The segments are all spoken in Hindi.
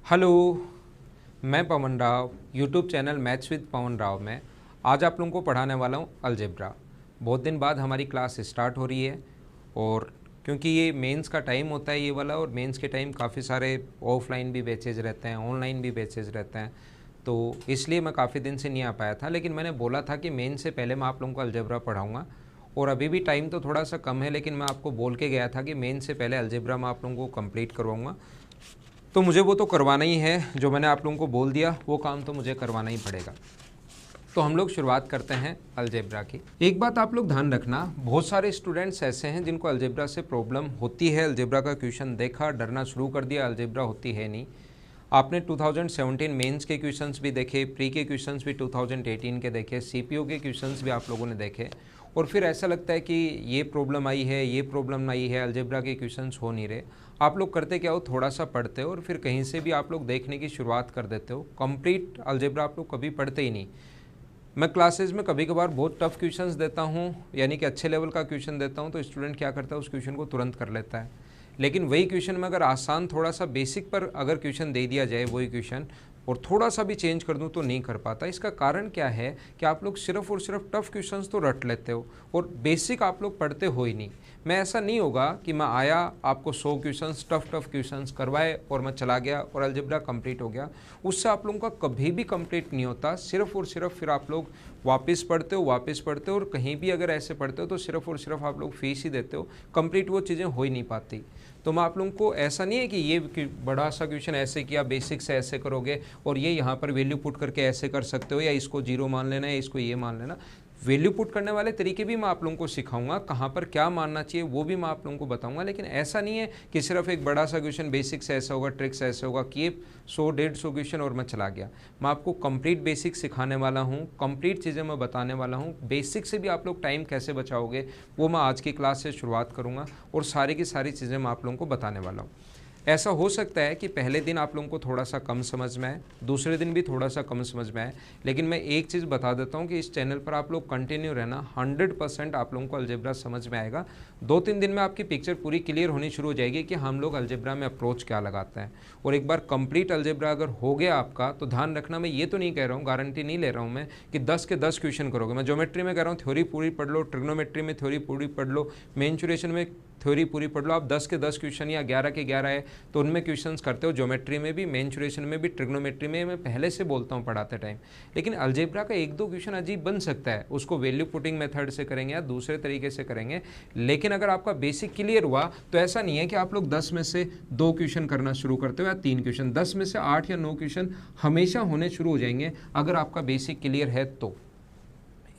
हेलो, मैं Pawan Rao YouTube channel maths with Pawan Rao में आज आप लोगों को पढ़ाने वाला हूँ अलजेब्रा। बहुत दिन बाद हमारी क्लास स्टार्ट हो रही है और क्योंकि ये मेंस का टाइम होता है ये वाला, और मेंस के टाइम काफ़ी सारे ऑफलाइन भी बैचेज रहते हैं, ऑनलाइन भी बैचेज रहते हैं, तो इसलिए मैं काफ़ी दिन से नहीं आ पाया था। लेकिन मैंने बोला था कि मेंस से पहले मैं आप लोगों को अलजेब्रा पढ़ाऊँगा, और अभी भी टाइम तो थोड़ा सा कम है, लेकिन मैं आपको बोल के गया था कि मेंस से पहले अलजेब्रा मैं आप लोगों को कंप्लीट करवाऊँगा। तो मुझे वो तो करवाना ही है, जो मैंने आप लोगों को बोल दिया वो काम तो मुझे करवाना ही पड़ेगा। तो हम लोग शुरुआत करते हैं अलजेब्रा की। एक बात आप लोग ध्यान रखना, बहुत सारे स्टूडेंट्स ऐसे हैं जिनको अलजेब्रा से प्रॉब्लम होती है। अलजेब्रा का क्वेश्चन देखा, डरना शुरू कर दिया, अलजेब्रा होती है नहीं। आपने 2017 मेंस के क्वेश्चंस भी देखे, प्री के क्वेश्चंस भी 2018 के देखे, सीपीओ के क्वेश्चंस भी आप लोगों ने देखे, और फिर ऐसा लगता है कि ये प्रॉब्लम आई है, ये प्रॉब्लम आई है, अलजेब्रा के क्वेश्चंस हो नहीं रहे। आप लोग करते क्या हो, थोड़ा सा पढ़ते हो और फिर कहीं से भी आप लोग देखने की शुरुआत कर देते हो। कंप्लीट अलजेब्रा आप लोग कभी पढ़ते ही नहीं। मैं क्लासेस में कभी कभार बहुत टफ क्वेश्चंस देता हूँ, यानी कि अच्छे लेवल का क्वेश्चन देता हूँ, तो स्टूडेंट क्या करता है, उस क्वेश्चन को तुरंत कर लेता है। लेकिन वही क्वेश्चन में अगर आसान थोड़ा सा बेसिक पर अगर क्वेश्चन दे दिया जाए, वही क्वेश्चन और थोड़ा सा भी चेंज कर दूं तो नहीं कर पाता। इसका कारण क्या है कि आप लोग सिर्फ और सिर्फ टफ क्वेश्चंस तो रट लेते हो और बेसिक आप लोग पढ़ते हो ही नहीं। मैं ऐसा नहीं होगा कि मैं आया, आपको 100 क्वेश्चंस टफ क्वेश्चंस करवाए और मैं चला गया और अलजेब्रा कंप्लीट हो गया। उससे आप लोगों का कभी भी कंप्लीट नहीं होता। सिर्फ और सिर्फ फिर आप लोग वापस पढ़ते हो, और कहीं भी अगर ऐसे पढ़ते हो तो सिर्फ और सिर्फ आप लोग फीस ही देते हो, कंप्लीट वो चीज़ें हो ही नहीं पाती। तो मैं आप लोगों को ऐसा नहीं है कि ये बड़ा सा क्वेश्चन ऐसे किया, बेसिक से ऐसे करोगे और ये यहाँ पर वैल्यू पुट करके ऐसे कर सकते हो, या इसको जीरो मान लेना है, इसको ये मान लेना। वैल्यू पुट करने वाले तरीके भी मैं आप लोगों को सिखाऊंगा, कहाँ पर क्या मानना चाहिए वो भी मैं आप लोगों को बताऊंगा। लेकिन ऐसा नहीं है कि सिर्फ एक बड़ा सा क्वेश्चन बेसिक से ऐसा होगा, ट्रिक से ऐसे होगा, कि ये 100-150 क्वेश्चन और मैं चला गया। मैं आपको कंप्लीट बेसिक सिखाने वाला हूँ, कंप्लीट चीज़ें मैं बताने वाला हूँ। बेसिक से भी आप लोग टाइम कैसे बचाओगे वो मैं आज की क्लास से शुरुआत करूँगा, और सारी की सारी चीज़ें मैं आप लोगों को बताने वाला हूँ। ऐसा हो सकता है कि पहले दिन आप लोगों को थोड़ा सा कम समझ में आए, दूसरे दिन भी थोड़ा सा कम समझ में आए, लेकिन मैं एक चीज़ बता देता हूँ कि इस चैनल पर आप लोग कंटिन्यू रहना, 100% आप लोगों को अलजेब्रा समझ में आएगा। 2-3 दिन में आपकी पिक्चर पूरी क्लियर होनी शुरू हो जाएगी कि हम लोग अलजेब्रा में अप्रोच क्या लगाते हैं। और एक बार कंप्लीट अलजेब्रा अगर हो गया आपका, तो ध्यान रखना, मैं ये तो नहीं कह रहा हूँ, गारंटी नहीं ले रहा हूँ मैं कि 10 के 10 क्वेश्चन करोगे। मैं ज्योमेट्री में कह रहा हूँ थ्योरी पूरी पढ़ लो, ट्रिग्नोमेट्री में थ्योरी पूरी पढ़ लो, मेंसुरेशन में थ्योरी पूरी पढ़ लो। आप 10 के 10 क्वेश्चन या 11 के 11 है तो उनमें क्वेश्चंस करते हो, ज्योमेट्री में भी, मेंसुरेशन में भी, ट्रिग्नोमेट्री में। मैं पहले से बोलता हूँ पढ़ाते टाइम। लेकिन अलजेब्रा का 1-2 क्वेश्चन अजीब बन सकता है, उसको वैल्यू पुटिंग मेथड से करेंगे या दूसरे तरीके से करेंगे। लेकिन अगर आपका बेसिक क्लियर हुआ तो ऐसा नहीं है कि आप लोग 10 में से 2 क्वेश्चन करना शुरू करते हो या 3 क्वेश्चन, 10 में से 8 या 9 क्वेश्चन हमेशा होने शुरू हो जाएंगे अगर आपका बेसिक क्लियर है तो।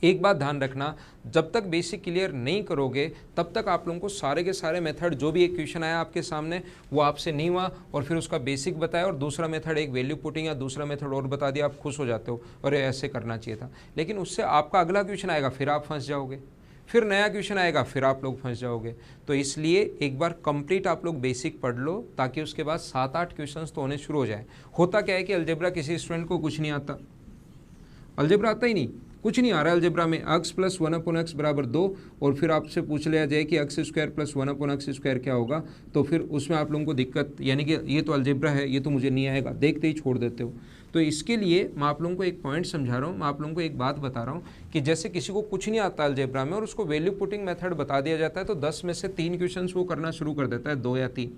एक बात ध्यान रखना, जब तक बेसिक क्लियर नहीं करोगे तब तक आप लोगों को सारे के सारे मेथड, जो भी एक क्वेश्चन आया आपके सामने वो आपसे नहीं हुआ और फिर उसका बेसिक बताया और दूसरा मेथड एक वैल्यू पुटिंग या दूसरा मेथड और बता दिया, आप खुश हो जाते हो और ऐसे करना चाहिए था। लेकिन उससे आपका अगला क्वेश्चन आएगा, फिर आप फंस जाओगे, फिर नया क्वेश्चन आएगा, फिर आप लोग फंस जाओगे। तो इसलिए एक बार कंप्लीट आप लोग बेसिक पढ़ लो, ताकि उसके बाद 7-8 क्वेश्चंस तो होने शुरू हो जाए। होता क्या है कि अलजेब्रा किसी स्टूडेंट को कुछ नहीं आता, अलजेब्रा आता ही नहीं, कुछ नहीं आ रहा है अलजेब्रा में, x + 1/x = 2, और फिर आपसे पूछ लिया जाए कि x² + 1/x² क्या होगा, तो फिर उसमें आप लोगों को दिक्कत, यानी कि ये तो अलजेब्रा है, ये तो मुझे नहीं आएगा, देखते ही छोड़ देते हो। तो इसके लिए मैं आप लोगों को एक पॉइंट समझा रहा हूँ, मैं आप लोगों को एक बात बता रहा हूँ कि जैसे किसी को कुछ नहीं आता अलजेब्रा में और उसको वैल्यू पुटिंग मेथड बता दिया जाता है, तो 10 में से 3 क्वेश्चन वो करना शुरू कर देता है, 2 या 3,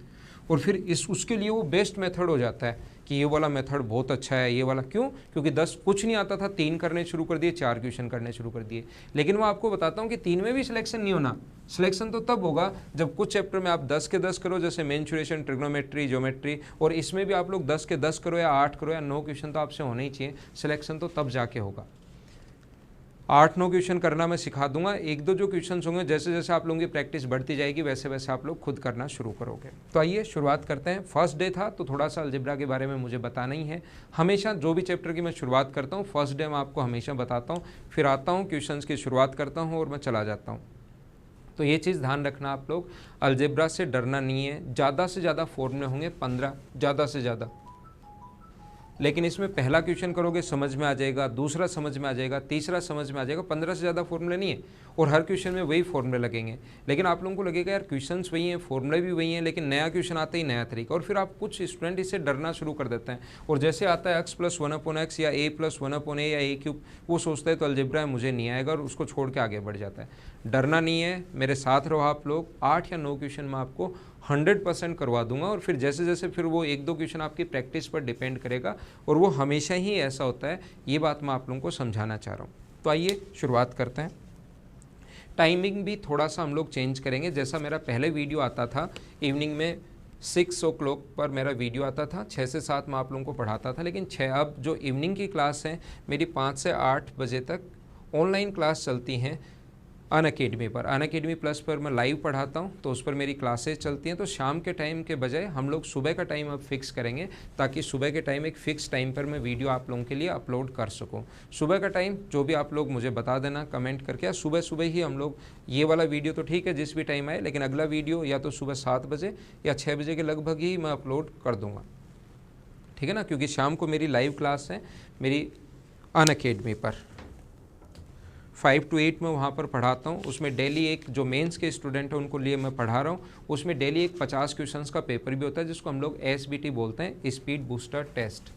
और फिर उसके लिए वो बेस्ट मेथड हो जाता है कि ये वाला मेथड बहुत अच्छा है, ये वाला। क्यों? क्योंकि 10 कुछ नहीं आता था, 3 करने शुरू कर दिए, 4 क्वेश्चन करने शुरू कर दिए। लेकिन मैं आपको बताता हूँ कि 3 में भी सिलेक्शन नहीं होना। सिलेक्शन तो तब होगा जब कुछ चैप्टर में आप 10 के 10 करो, जैसे मेंसुरेशन, ट्रिग्नोमेट्री, ज्योमेट्री, और इसमें भी आप लोग 10 के 10 करो या 8 करो या 9 क्वेश्चन तो आपसे होने ही चाहिए। सिलेक्शन तो तब जाके होगा। 8-9 क्वेश्चन करना मैं सिखा दूंगा। 1-2 जो क्वेश्चन होंगे, जैसे जैसे आप लोगों की प्रैक्टिस बढ़ती जाएगी वैसे वैसे आप लोग खुद करना शुरू करोगे। तो आइए शुरुआत करते हैं। फर्स्ट डे था तो थोड़ा सा अलजेब्रा के बारे में मुझे बताना ही है। हमेशा जो भी चैप्टर की मैं शुरुआत करता हूँ, फर्स्ट डे मैं आपको हमेशा बताता हूँ, फिर आता हूँ क्वेश्चन की शुरुआत करता हूँ और मैं चला जाता हूँ। तो ये चीज़ ध्यान रखना आप लोग, अलजेब्रा से डरना नहीं है। ज़्यादा से ज़्यादा फॉर्मूले होंगे 15, ज़्यादा से ज़्यादा, लेकिन इसमें पहला क्वेश्चन करोगे समझ में आ जाएगा, दूसरा समझ में आ जाएगा, तीसरा समझ में आ जाएगा, 15 से ज़्यादा फॉर्मूले नहीं है और हर क्वेश्चन में वही फॉर्मूले लगेंगे। लेकिन आप लोगों को लगेगा यार क्वेश्चंस वही हैं, फॉर्मूले भी वही हैं, लेकिन नया क्वेश्चन आता ही नया तरीका, और फिर आप कुछ स्टूडेंट इससे डरना शुरू कर देते हैं और जैसे आता है x+1/x या a+1/a या a3, वो सोचता है तो अलजेब्रा है मुझे नहीं आएगा और उसको छोड़ के आगे बढ़ जाता है। डरना नहीं है, मेरे साथ रहो आप लोग, 8 या 9 क्वेश्चन में आपको 100% करवा दूंगा और फिर जैसे जैसे फिर वो 1-2 क्वेश्चन आपकी प्रैक्टिस पर डिपेंड करेगा और वो हमेशा ही ऐसा होता है, ये बात मैं आप लोगों को समझाना चाह रहा हूँ। तो आइए शुरुआत करते हैं। टाइमिंग भी थोड़ा सा हम लोग चेंज करेंगे। जैसा मेरा पहले वीडियो आता था इवनिंग में 6 o'clock पर मेरा वीडियो आता था, 6 से 7 मैं आप लोगों को पढ़ाता था, लेकिन अब जो इवनिंग की क्लास है मेरी 5 से 8 बजे तक ऑनलाइन क्लास चलती हैं अनअकैडमी पर। अनअकैडमी प्लस पर मैं लाइव पढ़ाता हूं, तो उस पर मेरी क्लासेस चलती हैं। तो शाम के टाइम के बजाय हम लोग सुबह का टाइम अब फिक्स करेंगे, ताकि सुबह के टाइम एक फ़िक्स टाइम पर मैं वीडियो आप लोगों के लिए अपलोड कर सकूं। सुबह का टाइम जो भी आप लोग मुझे बता देना कमेंट करके, या सुबह सुबह ही हम लोग ये वाला वीडियो तो ठीक है जिस भी टाइम आए, लेकिन अगला वीडियो या तो सुबह 7 बजे या 6 बजे के लगभग ही मैं अपलोड कर दूँगा, ठीक है ना, क्योंकि शाम को मेरी लाइव क्लास है मेरी अनअकैडमी पर। 5 to 8 में वहाँ पर पढ़ाता हूँ। उसमें डेली एक जो मेंस के स्टूडेंट हैं उनको लिए मैं पढ़ा रहा हूँ, उसमें डेली एक 50 क्वेश्चंस का पेपर भी होता है, जिसको हम लोग SBT बोलते हैं, स्पीड बूस्टर टेस्ट।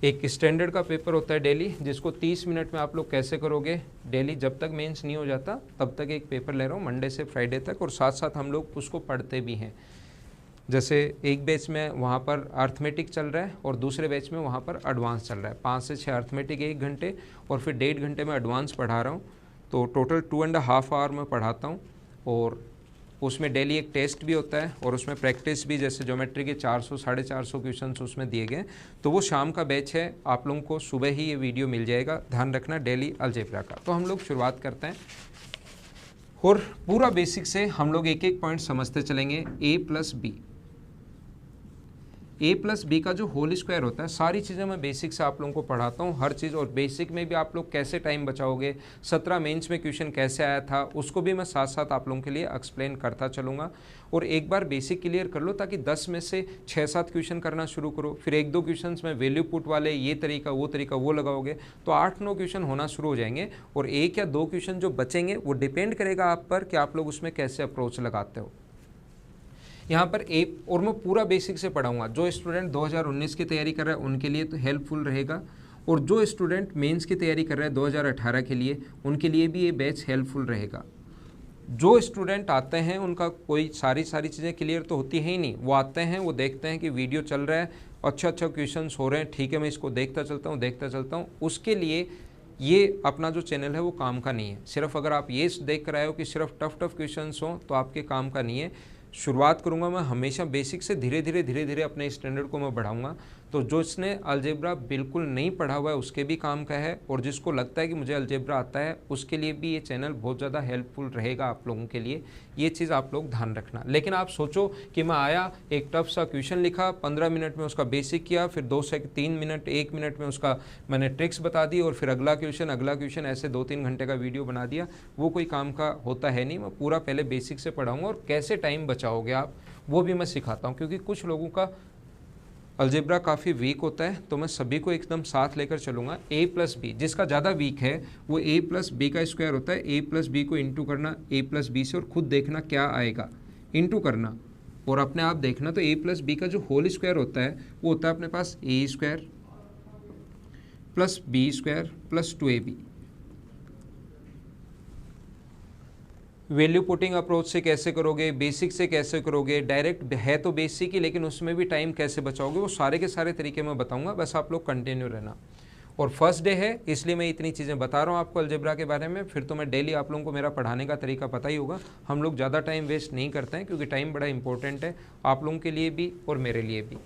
एक स्टैंडर्ड का पेपर होता है डेली, जिसको 30 मिनट में आप लोग कैसे करोगे डेली, जब तक मेंस नहीं हो जाता तब तक एक पेपर ले रहा हूँ, मंडे से फ्राइडे तक, और साथ साथ हम लोग उसको पढ़ते भी हैं। जैसे एक बैच में वहाँ पर अर्थमेटिक चल रहा है और दूसरे बैच में वहाँ पर एडवांस चल रहा है। 5 से 6 अर्थमेटिक 1 घंटे और फिर 1.5 घंटे में एडवांस पढ़ा रहा हूँ, तो टोटल 2.5 आवर में पढ़ाता हूँ। और उसमें डेली एक टेस्ट भी होता है और उसमें प्रैक्टिस भी, जैसे ज्योमेट्री के 400-450 क्वेश्चन उसमें दिए गए। तो वो शाम का बैच है, आप लोगों को सुबह ही ये वीडियो मिल जाएगा, ध्यान रखना, डेली अलजेब्रा का। तो हम लोग शुरुआत करते हैं और पूरा बेसिक से हम लोग एक एक पॉइंट समझते चलेंगे। a+b का जो होल स्क्वायर होता है, सारी चीज़ें मैं बेसिक से आप लोगों को पढ़ाता हूँ, हर चीज़। और बेसिक में भी आप लोग कैसे टाइम बचाओगे, 17 मेंस में क्वेश्चन कैसे आया था, उसको भी मैं साथ साथ आप लोगों के लिए एक्सप्लेन करता चलूँगा। और एक बार बेसिक क्लियर कर लो, ताकि 10 में से 6-7 क्वेश्चन करना शुरू करो, फिर 1-2 क्वेश्चन में वैल्यू पुट वाले, ये तरीका वो लगाओगे, तो 8-9 क्वेश्चन होना शुरू हो जाएंगे। और 1 या 2 क्वेश्चन जो बचेंगे वो डिपेंड करेगा आप पर कि आप लोग उसमें कैसे अप्रोच लगाते हो। यहाँ पर और मैं पूरा बेसिक से पढ़ाऊंगा। जो स्टूडेंट 2019 की तैयारी कर रहा है उनके लिए तो हेल्पफुल रहेगा, और जो स्टूडेंट मेंस की तैयारी कर रहा है 2018 के लिए, उनके लिए भी ये बैच हेल्पफुल रहेगा। जो स्टूडेंट आते हैं उनका कोई सारी चीज़ें क्लियर तो होती है ही नहीं, वो आते हैं, वो देखते हैं कि वीडियो चल रहा है, अच्छा क्वेश्चंस हो रहे हैं, ठीक है मैं इसको देखता चलता हूँ, उसके लिए ये अपना जो चैनल है वो काम का नहीं है। सिर्फ अगर आप ये देख कर आए हो कि सिर्फ टफ क्वेश्चंस हों तो आपके काम का नहीं है। शुरुआत करूंगा मैं हमेशा बेसिक से, धीरे धीरे अपने स्टैंडर्ड को मैं बढ़ाऊंगा। तो जो इसने अलजेब्रा बिल्कुल नहीं पढ़ा हुआ है उसके भी काम का है, और जिसको लगता है कि मुझे अलजेब्रा आता है उसके लिए भी ये चैनल बहुत ज़्यादा हेल्पफुल रहेगा आप लोगों के लिए। ये चीज़ आप लोग ध्यान रखना। लेकिन आप सोचो कि मैं आया, एक टफ सा क्वेश्चन लिखा, 15 मिनट में उसका बेसिक किया, फिर 2 से 3 मिनट 1 मिनट में उसका मैंने ट्रिक्स बता दी, और फिर अगला क्वेश्चन ऐसे 2-3 घंटे का वीडियो बना दिया, वो कोई काम का होता है नहीं। मैं पूरा पहले बेसिक से पढ़ाऊँगा, और कैसे टाइम बचाओगे आप वो भी मैं सिखाता हूँ, क्योंकि कुछ लोगों का अलजेब्रा काफ़ी वीक होता है। तो मैं सभी को एकदम साथ लेकर चलूँगा। a+b जिसका ज़्यादा वीक है वो a+b का स्क्वायर होता है, a+b को इंटू करना a+b से, और खुद देखना क्या आएगा, इंटू करना और अपने आप देखना। तो a+b का जो होल स्क्वायर होता है वो होता है अपने पास a² + b² + 2ab। Value putting approach से कैसे करोगे, बेसिक से कैसे करोगे, डायरेक्ट है तो बेसिक ही, लेकिन उसमें भी टाइम कैसे बचाओगे, वो सारे के सारे तरीके मैं बताऊंगा। बस आप लोग कंटिन्यू रहना। और फर्स्ट डे है इसलिए मैं इतनी चीज़ें बता रहा हूँ आपको अलजेब्रा के बारे में। फिर तो मैं डेली आप लोगों को मेरा पढ़ाने का तरीका पता ही होगा। हम लोग ज़्यादा टाइम वेस्ट नहीं करते हैं, क्योंकि टाइम बड़ा इंपॉर्टेंट है आप लोगों के लिए भी और मेरे लिए भी।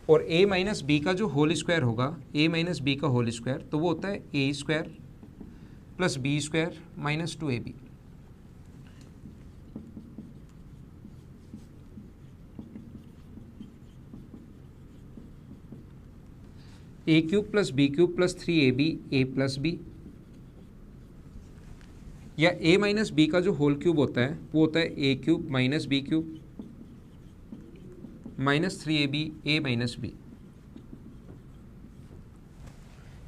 और a-b का जो होल स्क्वायर होगा, a-b का होल स्क्वायर, तो वो होता है a² + b² - 2ab। a³ + b³ + 3ab a+b, या a-b का जो होल क्यूब होता है वो होता है a³ - b³ - 3ab a - b।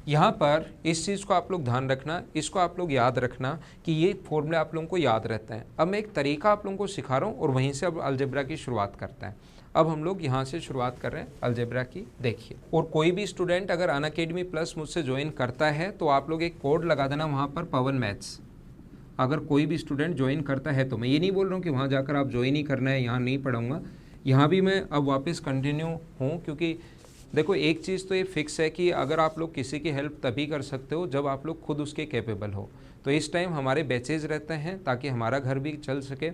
यहाँ पर इस चीज़ को आप लोग ध्यान रखना, इसको आप लोग याद रखना कि ये फॉर्मूले आप लोगों को याद रहते हैं। अब मैं एक तरीका आप लोगों को सिखा रहा हूँ और वहीं से अब अलजेब्रा की शुरुआत करते हैं। अब हम लोग यहाँ से शुरुआत कर रहे हैं अलजेब्रा की। देखिए, और कोई भी स्टूडेंट अगर अनअकैडमी प्लस मुझसे ज्वाइन करता है तो आप लोग एक कोड लगा देना वहाँ पर, पवन मैथ्स। अगर कोई भी स्टूडेंट ज्वाइन करता है तो मैं ये नहीं बोल रहा हूँ कि वहाँ जाकर आप ज्वाइन ही करना है, यहाँ नहीं पढ़ाऊँगा। यहाँ भी मैं अब वापस कंटिन्यू हूँ, क्योंकि देखो एक चीज़ तो ये फिक्स है कि अगर आप लोग किसी की हेल्प तभी कर सकते हो जब आप लोग खुद उसके कैपेबल हो। तो इस टाइम हमारे बैचेज रहते हैं ताकि हमारा घर भी चल सके,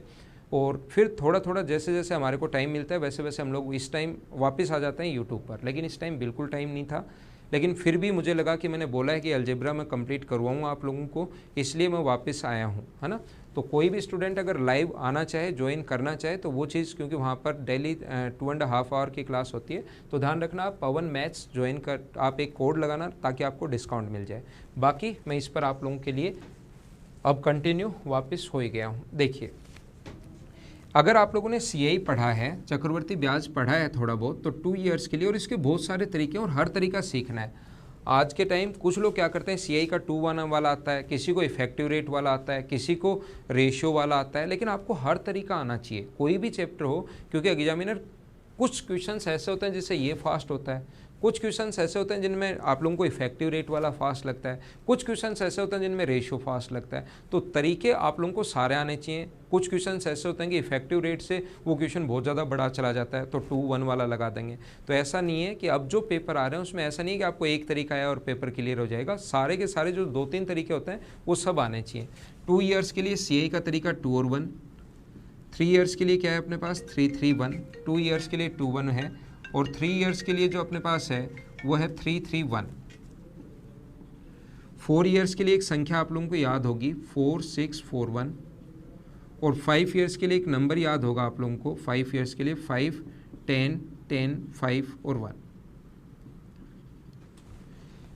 और फिर थोड़ा थोड़ा जैसे जैसे हमारे को टाइम मिलता है वैसे वैसे हम लोग इस टाइम वापस आ जाते हैं यूट्यूब पर। लेकिन इस टाइम बिल्कुल टाइम नहीं था, लेकिन फिर भी मुझे लगा कि मैंने बोला है कि अलजेब्रा मैं कंप्लीट करवाऊँगा आप लोगों को, इसलिए मैं वापस आया हूँ, है ना। तो कोई भी स्टूडेंट अगर लाइव आना चाहे, ज्वाइन करना चाहे, तो वो चीज़, क्योंकि वहाँ पर डेली 2.5 आवर की क्लास होती है, तो ध्यान रखना आप पवन मैथ्स ज्वाइन कर, आप एक कोड लगाना ताकि आपको डिस्काउंट मिल जाए। बाकी मैं इस पर आप लोगों के लिए अब कंटिन्यू वापस हो ही गया हूँ। देखिए, अगर आप लोगों ने CI पढ़ा है, चक्रवर्ती ब्याज पढ़ा है थोड़ा बहुत, तो 2 ईयर्स के लिए, और इसके बहुत सारे तरीके और हर तरीका सीखना है। आज के टाइम कुछ लोग क्या करते हैं, CI का 2-1 वाला आता है, किसी को इफेक्टिव रेट वाला आता है, किसी को रेशियो वाला आता है, लेकिन आपको हर तरीका आना चाहिए, कोई भी चैप्टर हो। क्योंकि एग्जामिनर कुछ क्वेश्चंस ऐसे होते हैं जिससे ये फास्ट होता है, कुछ क्वेश्चंस ऐसे होते हैं जिनमें आप लोगों को इफेक्टिव रेट वाला फास्ट लगता है, कुछ क्वेश्चंस ऐसे होते हैं जिनमें रेशियो फास्ट लगता है। तो तरीके आप लोगों को सारे आने चाहिए। कुछ क्वेश्चंस ऐसे होते हैं कि इफेक्टिव रेट से वो क्वेश्चन बहुत ज़्यादा बड़ा चला जाता है, तो 2-1 वाला लगा देंगे। तो ऐसा नहीं है कि अब जो पेपर आ रहे हैं उसमें ऐसा नहीं है कि आपको एक तरीका आया और पेपर क्लियर हो जाएगा। सारे के सारे जो 2-3 तरीके होते हैं वो सब आने चाहिए। 2 ईयर्स के लिए CI का तरीका 2 और 1, 3 ईयर्स के लिए क्या है अपने पास 3-3-1, 2 ईयर्स के लिए 2-1 है, और 3 ईयर्स के लिए जो अपने पास है वो है 3-3-1। 4 ईयर्स के लिए एक संख्या आप लोगों को याद होगी 4-6-4-1, और 5 ईयर्स के लिए एक नंबर याद होगा आप लोगों को, 5 ईयर्स के लिए 5-10-10-5 और 1।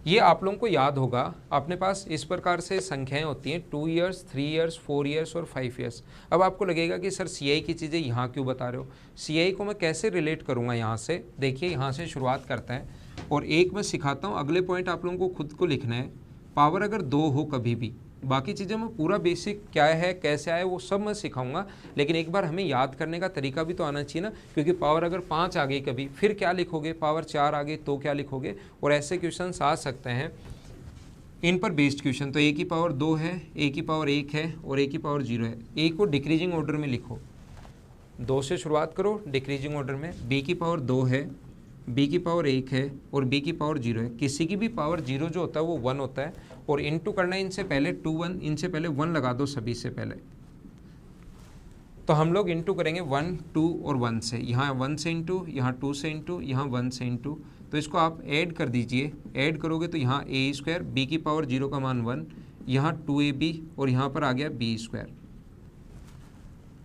ये आप लोगों को याद होगा। अपने पास इस प्रकार से संख्याएं होती हैं, 2 ईयर्स, 3 ईयर्स, 4 ईयर्स और 5 ईयर्स। अब आपको लगेगा कि सर CI की चीज़ें यहाँ क्यों बता रहे हो, CI को मैं कैसे रिलेट करूँगा यहाँ से। देखिए, यहाँ से शुरुआत करते हैं, और एक मैं सिखाता हूँ, अगले पॉइंट आप लोगों को खुद को लिखना है। पावर अगर 2 हो कभी भी, बाकी चीज़ें मैं पूरा बेसिक क्या है कैसे आए वो सब मैं सिखाऊंगा, लेकिन एक बार हमें याद करने का तरीका भी तो आना चाहिए ना। क्योंकि पावर अगर 5 आ गई कभी, फिर क्या लिखोगे, पावर 4 आ गई तो क्या लिखोगे, और ऐसे क्वेश्चन आ सकते हैं इन पर बेस्ड क्वेश्चन। तो A की पावर 2 है, A की पावर 1 है और A की पावर 0 है। A को डिक्रीजिंग ऑर्डर में लिखो, 2 से शुरुआत करो डिक्रीजिंग ऑर्डर में। B की पावर 2 है, B की पावर 1 है और B की पावर 0 है। किसी की भी पावर 0 जो होता है वो 1 होता है, और इनटू करना है इनसे पहले 2-1, इनसे पहले 1 लगा दो सभी से पहले। तो हम लोग इनटू करेंगे 1, 2 और 1 से, यहाँ 1 से इंटू, यहाँ 2 से इंटू, यहाँ 1 से इंटू। तो इसको आप ऐड कर दीजिए, ऐड करोगे तो यहाँ A², B की पावर 0 का मान 1, यहाँ 2AB और यहाँ पर आ गया B²।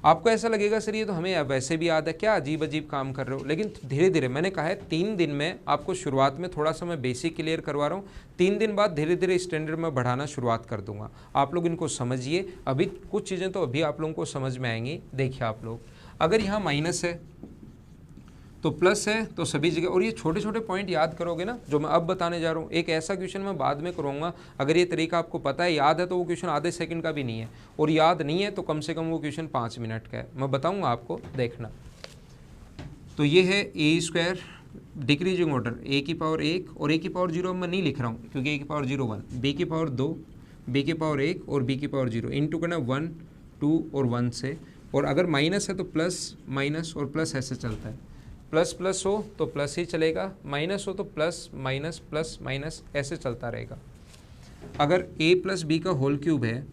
आपको ऐसा लगेगा सर ये तो हमें वैसे भी याद है, क्या अजीब अजीब काम कर रहे हो, लेकिन धीरे धीरे, मैंने कहा है 3 दिन में आपको शुरुआत में थोड़ा सा मैं बेसिक क्लियर करवा रहा हूँ, 3 दिन बाद धीरे धीरे स्टैंडर्ड में बढ़ाना शुरुआत कर दूंगा। आप लोग इनको समझिए, अभी कुछ चीज़ें तो अभी आप लोगों को समझ में आएंगी। देखिए आप लोग, अगर यहाँ माइनस है तो प्लस है, तो सभी जगह, और ये छोटे छोटे पॉइंट याद करोगे ना जो मैं अब बताने जा रहा हूँ। एक ऐसा क्वेश्चन मैं बाद में करूँगा, अगर ये तरीका आपको पता है, याद है, तो वो क्वेश्चन आधे सेकंड का भी नहीं है, और याद नहीं है तो कम से कम वो क्वेश्चन 5 मिनट का है, मैं बताऊँगा आपको, देखना। तो ये है A² डिक्रीजिंग ऑर्डर, A की पावर 1 और A की पावर 0 मैं नहीं लिख रहा हूँ क्योंकि A की पावर 0 1, B की पावर 2, B की पावर 1 और B की पावर 0, इंटू करना 1, 2 और 1 से। और अगर माइनस है तो प्लस माइनस और प्लस ऐसे चलता है, प्लस प्लस हो तो प्लस ही चलेगा, माइनस हो तो प्लस माइनस ऐसे चलता रहेगा। अगर A प्लस B का होल क्यूब है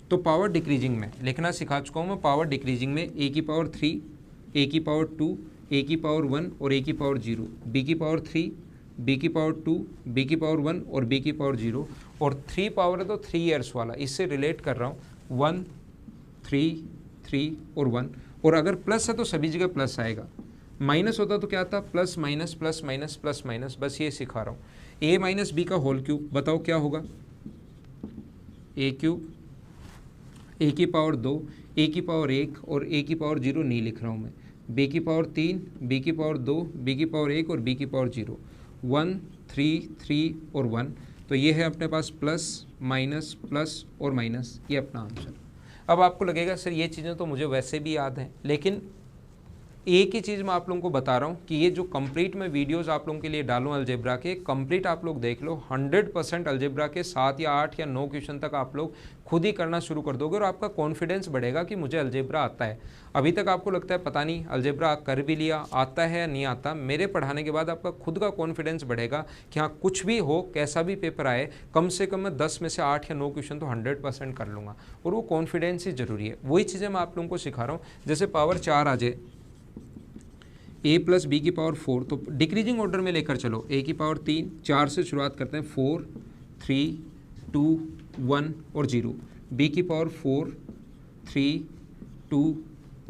तो पावर डिक्रीजिंग में लिखना सिखा चुका हूँ मैं। पावर डिक्रीजिंग में A की पावर 3, A की पावर 2, A की पावर 1 और A की पावर 0, B की पावर 3, B की पावर 2, B की पावर 1 और B की पावर 0, और 3 पावर है तो 3 ईयर्स वाला, इससे रिलेट कर रहा हूँ 1, 3, 3 और 1। और अगर प्लस है तो सभी जगह प्लस आएगा, माइनस होता तो क्या था, plus minus plus minus plus minus, बस ये सिखा रहा हूँ। A माइनस B का होल क्यूब बताओ क्या होगा, A3, A की पावर 2, A की पावर 1 और A की पावर 0 नहीं लिख रहा हूँ मैं, B की पावर 3, B की पावर 2, B की पावर 1 और B की पावर 0, 1 3 3 और 1, तो ये है अपने पास प्लस और माइनस, ये अपना आंसर। अब आपको लगेगा सर ये चीज़ें तो मुझे वैसे भी याद हैं, लेकिन एक ही चीज़ मैं आप लोगों को बता रहा हूँ कि ये जो कंप्लीट मैं वीडियोस आप लोगों के लिए डालूँ अलजेब्रा के, कंप्लीट आप लोग देख लो, 100% अलजेब्रा के 7 या 8 या 9 क्वेश्चन तक आप लोग खुद ही करना शुरू कर दोगे और आपका कॉन्फिडेंस बढ़ेगा कि मुझे अलजेब्रा आता है। अभी तक आपको लगता है पता नहीं अलजेब्रा कर भी लिया, आता है या नहीं आता, मेरे पढ़ाने के बाद आपका खुद का कॉन्फिडेंस बढ़ेगा कि हाँ कुछ भी हो, कैसा भी पेपर आए, कम से कम मैं 10 में से 8 या 9 क्वेश्चन तो 100% कर लूँगा। और वो कॉन्फिडेंस ही ज़रूरी है। वही चीज़ें मैं आप लोगों को सिखा रहा हूँ। जैसे पावर 4 आ जाए, a प्लस बी की पावर 4, तो डिक्रीजिंग ऑर्डर में लेकर चलो, a की पावर 3, 4 से शुरुआत करते हैं, 4 3 2 1 और 0, b की पावर 4 3 2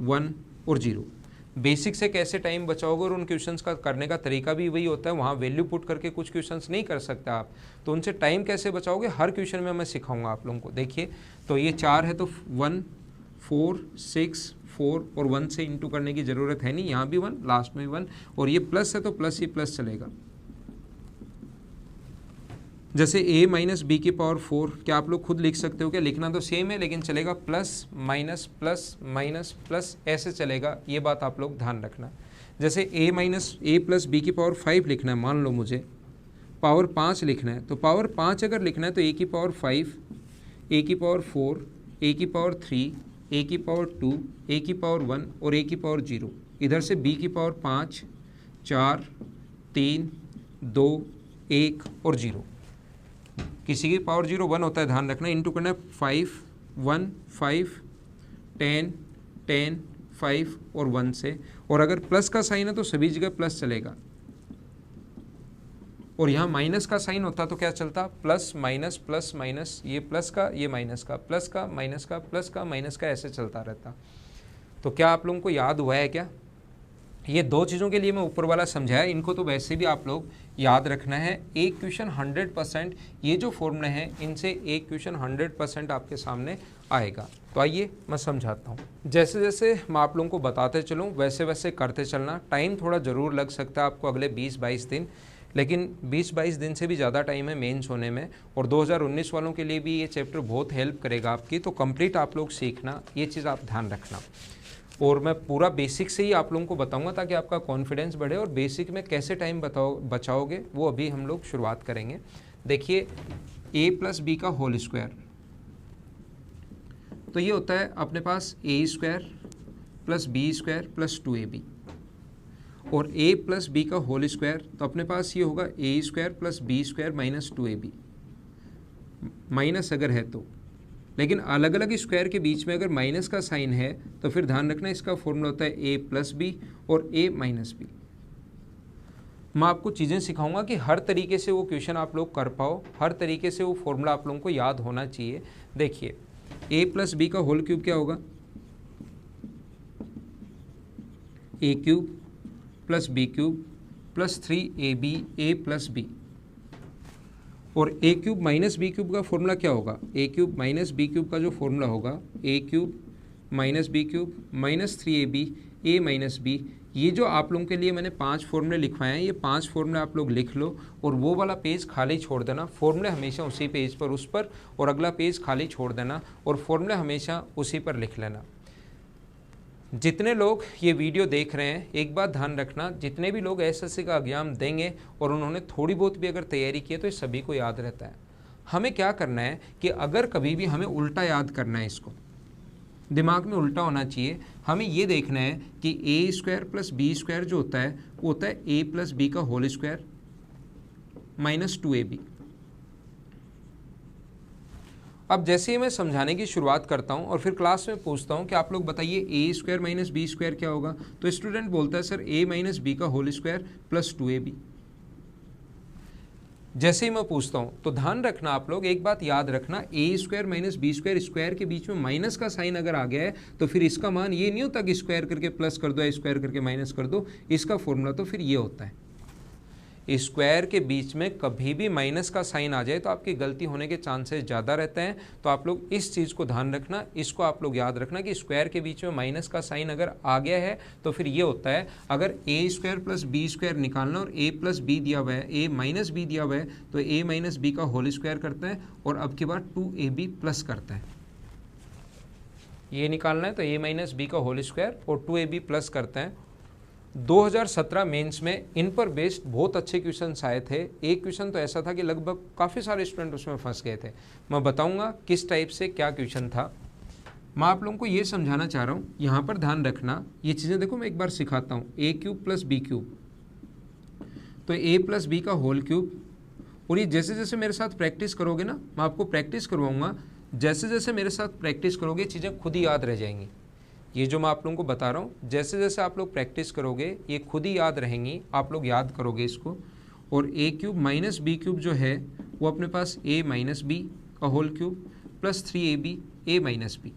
1 और 0। बेसिक से कैसे टाइम बचाओगे और उन क्वेश्चंस का करने का तरीका भी वही होता है, वहाँ वैल्यू पुट करके कुछ क्वेश्चंस नहीं कर सकते आप, तो उनसे टाइम कैसे बचाओगे हर क्वेश्चन में मैं सिखाऊंगा आप लोगों को। देखिए तो ये 4 है तो 1 4 6 4 और 1 से इंटू करने की ज़रूरत है नहीं, यहाँ भी 1, लास्ट में 1, और ये प्लस है तो प्लस ही प्लस चलेगा। जैसे a माइनस बी की पावर 4, क्या आप लोग खुद लिख सकते हो? क्या लिखना तो सेम है लेकिन चलेगा प्लस माइनस प्लस ऐसे चलेगा, ये बात आप लोग ध्यान रखना। जैसे a प्लस बी की पावर 5 लिखना है, मान लो मुझे पावर 5 लिखना है, तो पावर 5 अगर लिखना है तो a की पावर 5, a की पावर 4, a की पावर 3, a की पावर 2, a की पावर 1 और a की पावर 0। इधर से b की पावर 5 4 3 2 1 और 0। किसी की पावर 0 1 होता है, ध्यान रखना, इंटू करना है 5 1 5 10 10 5 और 1 से, और अगर प्लस का साइन है तो सभी जगह प्लस चलेगा, और यहाँ माइनस का साइन होता तो क्या चलता? प्लस माइनस, ये प्लस का ये माइनस का, प्लस का माइनस का, प्लस का माइनस का, ऐसे चलता रहता। तो क्या आप लोगों को याद हुआ है क्या? ये दो चीज़ों के लिए मैं ऊपर वाला समझाया, इनको तो वैसे भी आप लोग याद रखना है। एक क्वेश्चन 100%, ये जो फॉर्मूले हैं इनसे एक क्वेश्चन 100% आपके सामने आएगा। तो आइए मैं समझाता हूँ। जैसे जैसे मैं आप लोगों को बताते चलूँ वैसे वैसे करते चलना। टाइम थोड़ा ज़रूर लग सकता है आपको अगले 20-22 दिन, लेकिन 20-22 दिन से भी ज़्यादा टाइम है मेंस होने में, और 2019 वालों के लिए भी ये चैप्टर बहुत हेल्प करेगा आपकी। तो कंप्लीट आप लोग सीखना, ये चीज़ आप ध्यान रखना। और मैं पूरा बेसिक से ही आप लोगों को बताऊंगा ताकि आपका कॉन्फिडेंस बढ़े, और बेसिक में कैसे टाइम बचाओगे वो अभी हम लोग शुरुआत करेंगे। देखिए a प्लस बी का होल स्क्वायर, तो ये होता है अपने पास a square plus b square plus 2ab, और a प्लस बी का होल स्क्वायर तो अपने पास ये होगा a square plus b square minus 2ab, minus अगर है तो, लेकिन अलग अलग स्क्वायर के बीच में अगर माइनस का साइन है तो फिर ध्यान रखना इसका फॉर्मूला होता है a प्लस बी और a माइनस बी। मैं आपको चीज़ें सिखाऊंगा कि हर तरीके से वो क्वेश्चन आप लोग कर पाओ, हर तरीके से वो फॉर्मूला आप लोगों को याद होना चाहिए। देखिए a प्लस बी का होल क्यूब क्या होगा? a cube plus b cube plus 3ab a plus b, और a cube minus b cube का फॉर्मूला क्या होगा? a cube minus b cube का जो फॉर्मूला होगा a cube minus b cube minus 3ab a minus b. ये जो आप लोगों के लिए मैंने 5 फॉर्मूले लिखवाए हैं, ये 5 फॉर्मूले आप लोग लिख लो, और वो वाला पेज खाली छोड़ देना। फॉर्मूले हमेशा उसी पेज पर, उस पर, और अगला पेज खाली छोड़ देना, और फॉर्मूले हमेशा उसी पर लिख लेना। जितने लोग ये वीडियो देख रहे हैं एक बात ध्यान रखना, जितने भी लोग एसएससी का एग्जाम देंगे और उन्होंने थोड़ी बहुत भी अगर तैयारी की है तो ये सभी को याद रहता है। हमें क्या करना है कि अगर कभी भी हमें उल्टा याद करना है, इसको दिमाग में उल्टा होना चाहिए। हमें ये देखना है कि ए स्क्वायर प्लस बी स्क्वायर जो होता है वो होता है ए प्लस बी का होल स्क्वायर माइनस 2ab। अब जैसे ही मैं समझाने की शुरुआत करता हूं और फिर क्लास में पूछता हूं कि आप लोग बताइए a square minus b square क्या होगा, तो स्टूडेंट बोलता है सर a माइनस बी का होल स्क्वायर प्लस 2ab। जैसे ही मैं पूछता हूं तो ध्यान रखना आप लोग, एक बात याद रखना, a square minus b square, square के बीच में माइनस का साइन अगर आ गया है तो फिर इसका मान ये नहीं होता कि स्क्वायर करके प्लस कर दो या स्क्वायर करके माइनस कर दो, इसका फॉर्मूला तो फिर ये होता है। स्क्वायर के बीच में कभी भी माइनस का साइन आ जाए तो आपकी गलती होने के चांसेस ज़्यादा रहते हैं। तो आप लोग इस चीज़ को ध्यान रखना, इसको आप लोग याद रखना कि स्क्वायर के बीच में माइनस का साइन अगर आ गया है तो फिर ये होता है, अगर ए स्क्वायर प्लस बी स्क्वायर निकालना और ए प्लस बी दिया हुआ है, ए माइनस बी दिया हुआ है, तो ए माइनस बी का होल स्क्वायर करते हैं और अब की बार 2ab प्लस करते हैं। ये निकालना है तो a माइनस बी का होल स्क्वायर और 2ab प्लस करते हैं। 2017 मेंस में इन पर बेस्ड बहुत अच्छे क्वेश्चंस आए थे। एक क्वेश्चन तो ऐसा था कि लगभग काफ़ी सारे स्टूडेंट उसमें फंस गए थे। मैं बताऊंगा किस टाइप से क्या क्वेश्चन था। मैं आप लोगों को ये समझाना चाह रहा हूँ, यहाँ पर ध्यान रखना ये चीज़ें। देखो मैं एक बार सिखाता हूँ, ए क्यूब प्लस बी क्यूब, तो ए प्लस बी का होल क्यूब। और ये जैसे जैसे मेरे साथ प्रैक्टिस करोगे ना, मैं आपको प्रैक्टिस करवाऊँगा, जैसे जैसे मेरे साथ प्रैक्टिस करोगे चीज़ें खुद ही याद रह जाएंगी। ये जो मैं आप लोगों को बता रहा हूँ, जैसे जैसे आप लोग प्रैक्टिस करोगे ये खुद ही याद रहेंगी, आप लोग याद करोगे इसको। और ए क्यूब माइनस बी क्यूब जो है वो अपने पास ए माइनस बी का होल क्यूब प्लस 3ab ए माइनस बी।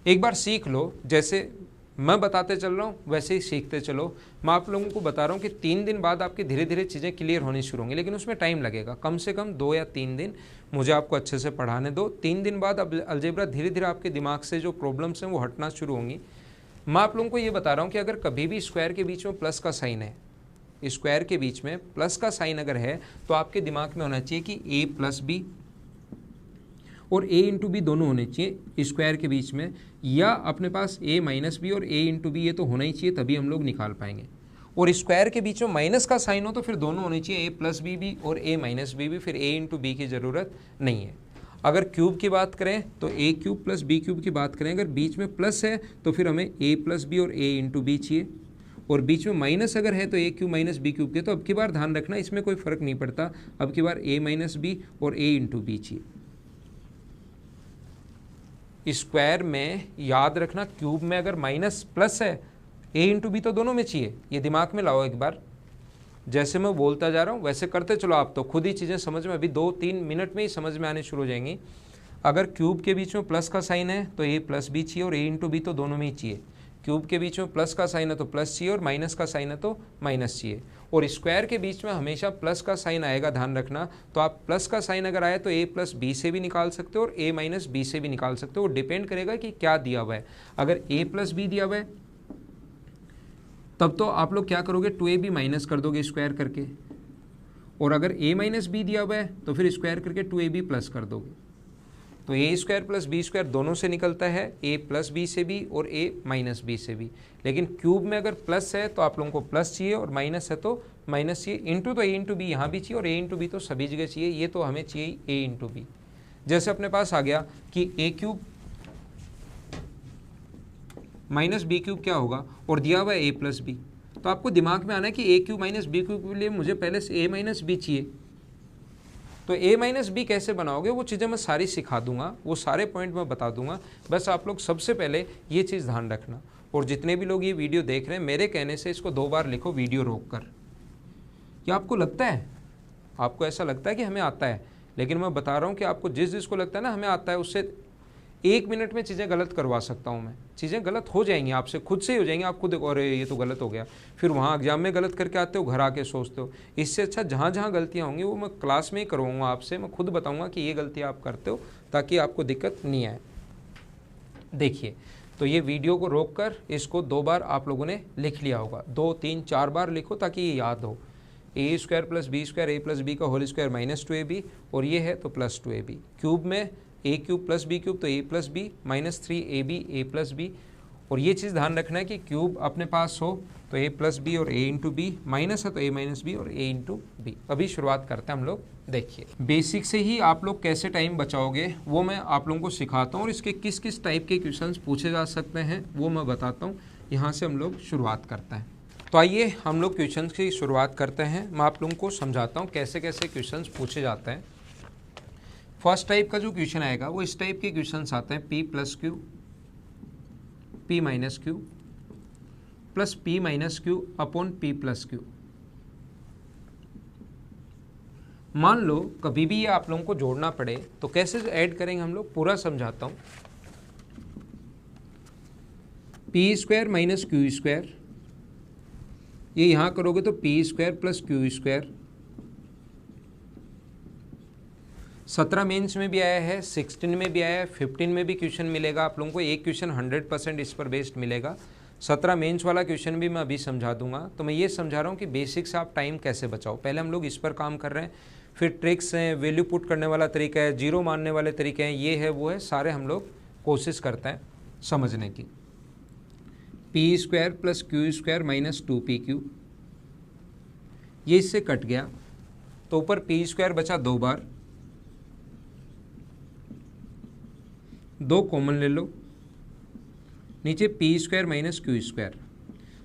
एक बार सीख लो, जैसे मैं बताते चल रहा हूँ वैसे ही सीखते चलो। मैं आप लोगों को बता रहा हूँ कि 3 दिन बाद आपकी धीरे धीरे चीज़ें क्लियर होनी शुरू होंगी, लेकिन उसमें टाइम लगेगा, कम से कम 2 या 3 दिन मुझे आपको अच्छे से पढ़ाने दो। 3 दिन बाद अब अलजेब्रा धीरे धीरे आपके दिमाग से जो प्रॉब्लम्स हैं वो हटना शुरू होंगी। मैं आप लोगों को ये बता रहा हूँ कि अगर कभी भी स्क्वायर के बीच में प्लस का साइन है, स्क्वायर के बीच में प्लस का साइन अगर है तो आपके दिमाग में होना चाहिए कि ए प्लस बी और a इंटू बी दोनों होने चाहिए स्क्वायर के बीच में, या अपने पास a माइनस बी और a इंटू बी, ये तो होना ही चाहिए, तभी हम लोग निकाल पाएंगे। और स्क्वायर के बीच में माइनस का साइन हो तो फिर दोनों होने चाहिए, a प्लस बी भी और a माइनस बी भी, फिर a इंटू बी की ज़रूरत नहीं है। अगर क्यूब की बात करें तो a cube plus b cube की बात करें, अगर बीच में प्लस है तो फिर हमें a प्लस बी और a इंटू बी चाहिए, और बीच में माइनस अगर है तो a cube minus b cube के। तो अब की बार ध्यान रखना इसमें कोई फ़र्क नहीं पड़ता, अब की बार a माइनस बी और a इंटू बी चाहिए। स्क्वायर में याद रखना, क्यूब में अगर माइनस प्लस है a इंटू बी तो दोनों में चाहिए, ये दिमाग में लाओ एक बार। जैसे मैं बोलता जा रहा हूँ वैसे करते चलो, आप तो खुद ही चीज़ें समझ में अभी 2-3 मिनट में ही समझ में आने शुरू हो जाएंगी। अगर क्यूब के बीच में प्लस का साइन है तो a प्लस बी चाहिए और a इंटू बी तो दोनों में ही चाहिए। क्यूब के बीच में प्लस का साइन है तो प्लस चाहिए और माइनस का साइन है तो माइनस चाहिए। और स्क्वायर के बीच में हमेशा प्लस का साइन आएगा, ध्यान रखना। तो आप प्लस का साइन अगर आए तो a प्लस बी से भी निकाल सकते हो और a माइनस बी से भी निकाल सकते हो, वो डिपेंड करेगा कि क्या दिया हुआ है। अगर a प्लस बी दिया हुआ है तब तो आप लोग क्या करोगे, 2ab माइनस कर दोगे स्क्वायर करके, और अगर a माइनस बी दिया हुआ है तो फिर स्क्वायर करके 2ab प्लस कर दोगे। तो a square plus b square दोनों से निकलता है, a प्लस बी से भी और a माइनस बी से भी। लेकिन क्यूब में अगर प्लस है तो आप लोगों को प्लस चाहिए और माइनस है तो माइनस चाहिए। इंटू तो a इंटू बी यहाँ भी चाहिए और a इंटू बी तो सभी जगह चाहिए, ये तो हमें चाहिए a इंटू बी। जैसे अपने पास आ गया कि a cube minus b cube क्या होगा, और दिया हुआ है a प्लस बी, तो आपको दिमाग में आना है कि a cube minus b cube के लिए मुझे पहले से a माइनस बी चाहिए। तो a माइनस बी कैसे बनाओगे वो चीज़ें मैं सारी सिखा दूंगा, वो सारे पॉइंट मैं बता दूंगा। बस आप लोग सबसे पहले ये चीज़ ध्यान रखना। और जितने भी लोग ये वीडियो देख रहे हैं, मेरे कहने से इसको 2 बार लिखो वीडियो रोक कर। क्या आपको लगता है, आपको ऐसा लगता है कि हमें आता है, लेकिन मैं बता रहा हूँ कि आपको जिस जिसको लगता है ना हमें आता है, उससे 1 मिनट में चीज़ें गलत करवा सकता हूँ मैं। चीज़ें गलत हो जाएंगी आपसे, खुद से ही हो जाएंगी, आप खुद और ये तो गलत हो गया, फिर वहाँ एग्जाम में गलत करके आते हो, घर आके सोचते हो। इससे अच्छा जहाँ जहाँ गलतियाँ होंगी वो मैं क्लास में ही करवाऊँगा आपसे, मैं खुद बताऊँगा कि ये गलती आप करते हो, ताकि आपको दिक्कत नहीं आए। देखिए, तो ये वीडियो को रोक कर इसको 2 बार आप लोगों ने लिख लिया होगा, 2, 3, 4 बार लिखो ताकि ये याद हो। ए स्क्वायर प्लस बी स्क्वायर ए प्लस बी का होल स्क्वायर माइनस 2ab, और ये है तो प्लस 2ab। क्यूब में ए क्यूब प्लस बी क्यूब तो ए प्लस बी माइनस 3ab ए प्लस बी। और ये चीज़ ध्यान रखना है कि क्यूब अपने पास हो तो ए प्लस बी और ए इंटू बी, माइनस है तो ए माइनस बी और ए इंटू बी। अभी शुरुआत करते हैं हम लोग। देखिए, बेसिक से ही आप लोग कैसे टाइम बचाओगे वो मैं आप लोगों को सिखाता हूँ, और इसके किस किस टाइप के क्वेश्चंस पूछे जा सकते हैं वो मैं बताता हूँ। यहाँ से हम लोग शुरुआत करते हैं। तो आइए हम लोग क्वेश्चंस की शुरुआत करते हैं। मैं आप लोगों को समझाता हूँ कैसे कैसे क्वेश्चंस पूछे जाते हैं। फर्स्ट टाइप का जो क्वेश्चन आएगा वो इस टाइप के क्वेश्चंस आते हैं, p plus Q, p minus Q plus p minus Q upon p plus Q. मान लो कभी भी ये आप लोगों को जोड़ना पड़े तो कैसे ऐड करेंगे हम लोग, पूरा समझाता हूँ। p square minus q square ये यहाँ करोगे तो पी square plus q square. 17 mains में भी आया है, 16 में भी आया है, 15 में भी क्वेश्चन मिलेगा आप लोगों को। एक क्वेश्चन 100% इस पर बेस्ड मिलेगा। 17 मेंस वाला क्वेश्चन भी मैं अभी समझा दूंगा। तो मैं ये समझा रहा हूँ कि बेसिक से आप टाइम कैसे बचाओ। पहले हम लोग इस पर काम कर रहे हैं, फिर ट्रिक्स हैं, वैल्यू पुट करने वाला तरीका है, जीरो मानने वाले तरीके हैं, ये है वो है, सारे हम लोग कोशिश करते हैं समझने की। P square plus q square minus 2pq, ये इससे कट गया तो ऊपर पी स्क्वायर बचा 2 बार, 2 कॉमन ले लो, नीचे P square minus q square.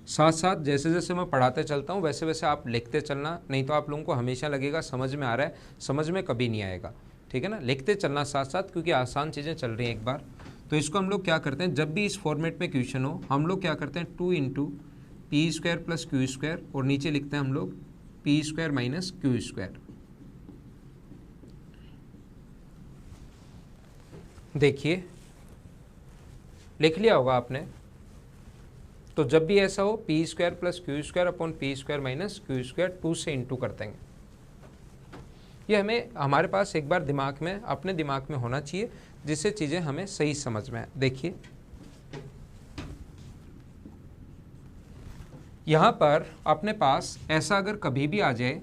साथ साथ जैसे जैसे मैं पढ़ाते चलता हूँ वैसे वैसे आप लिखते चलना, नहीं तो आप लोगों को हमेशा लगेगा समझ में आ रहा है, समझ में कभी नहीं आएगा। ठीक है ना, लिखते चलना साथ साथ, क्योंकि आसान चीज़ें चल रही हैं एक बार। तो इसको हम लोग क्या करते हैं, जब भी इस फॉर्मेट में क्वेश्चन हो हम लोग क्या करते हैं, 2 into p square plus q square, और नीचे लिखते हैं हम लोग P square minus q square. देखिए लिख लिया होगा आपने। तो जब भी ऐसा हो P square plus q square upon P square minus q square 2 से इंटू कर देंगे। ये हमें हमारे पास एक बार दिमाग में, अपने दिमाग में होना चाहिए, जिससे चीज़ें हमें सही समझ में आए। देखिए यहाँ पर अपने पास ऐसा अगर कभी भी आ जाए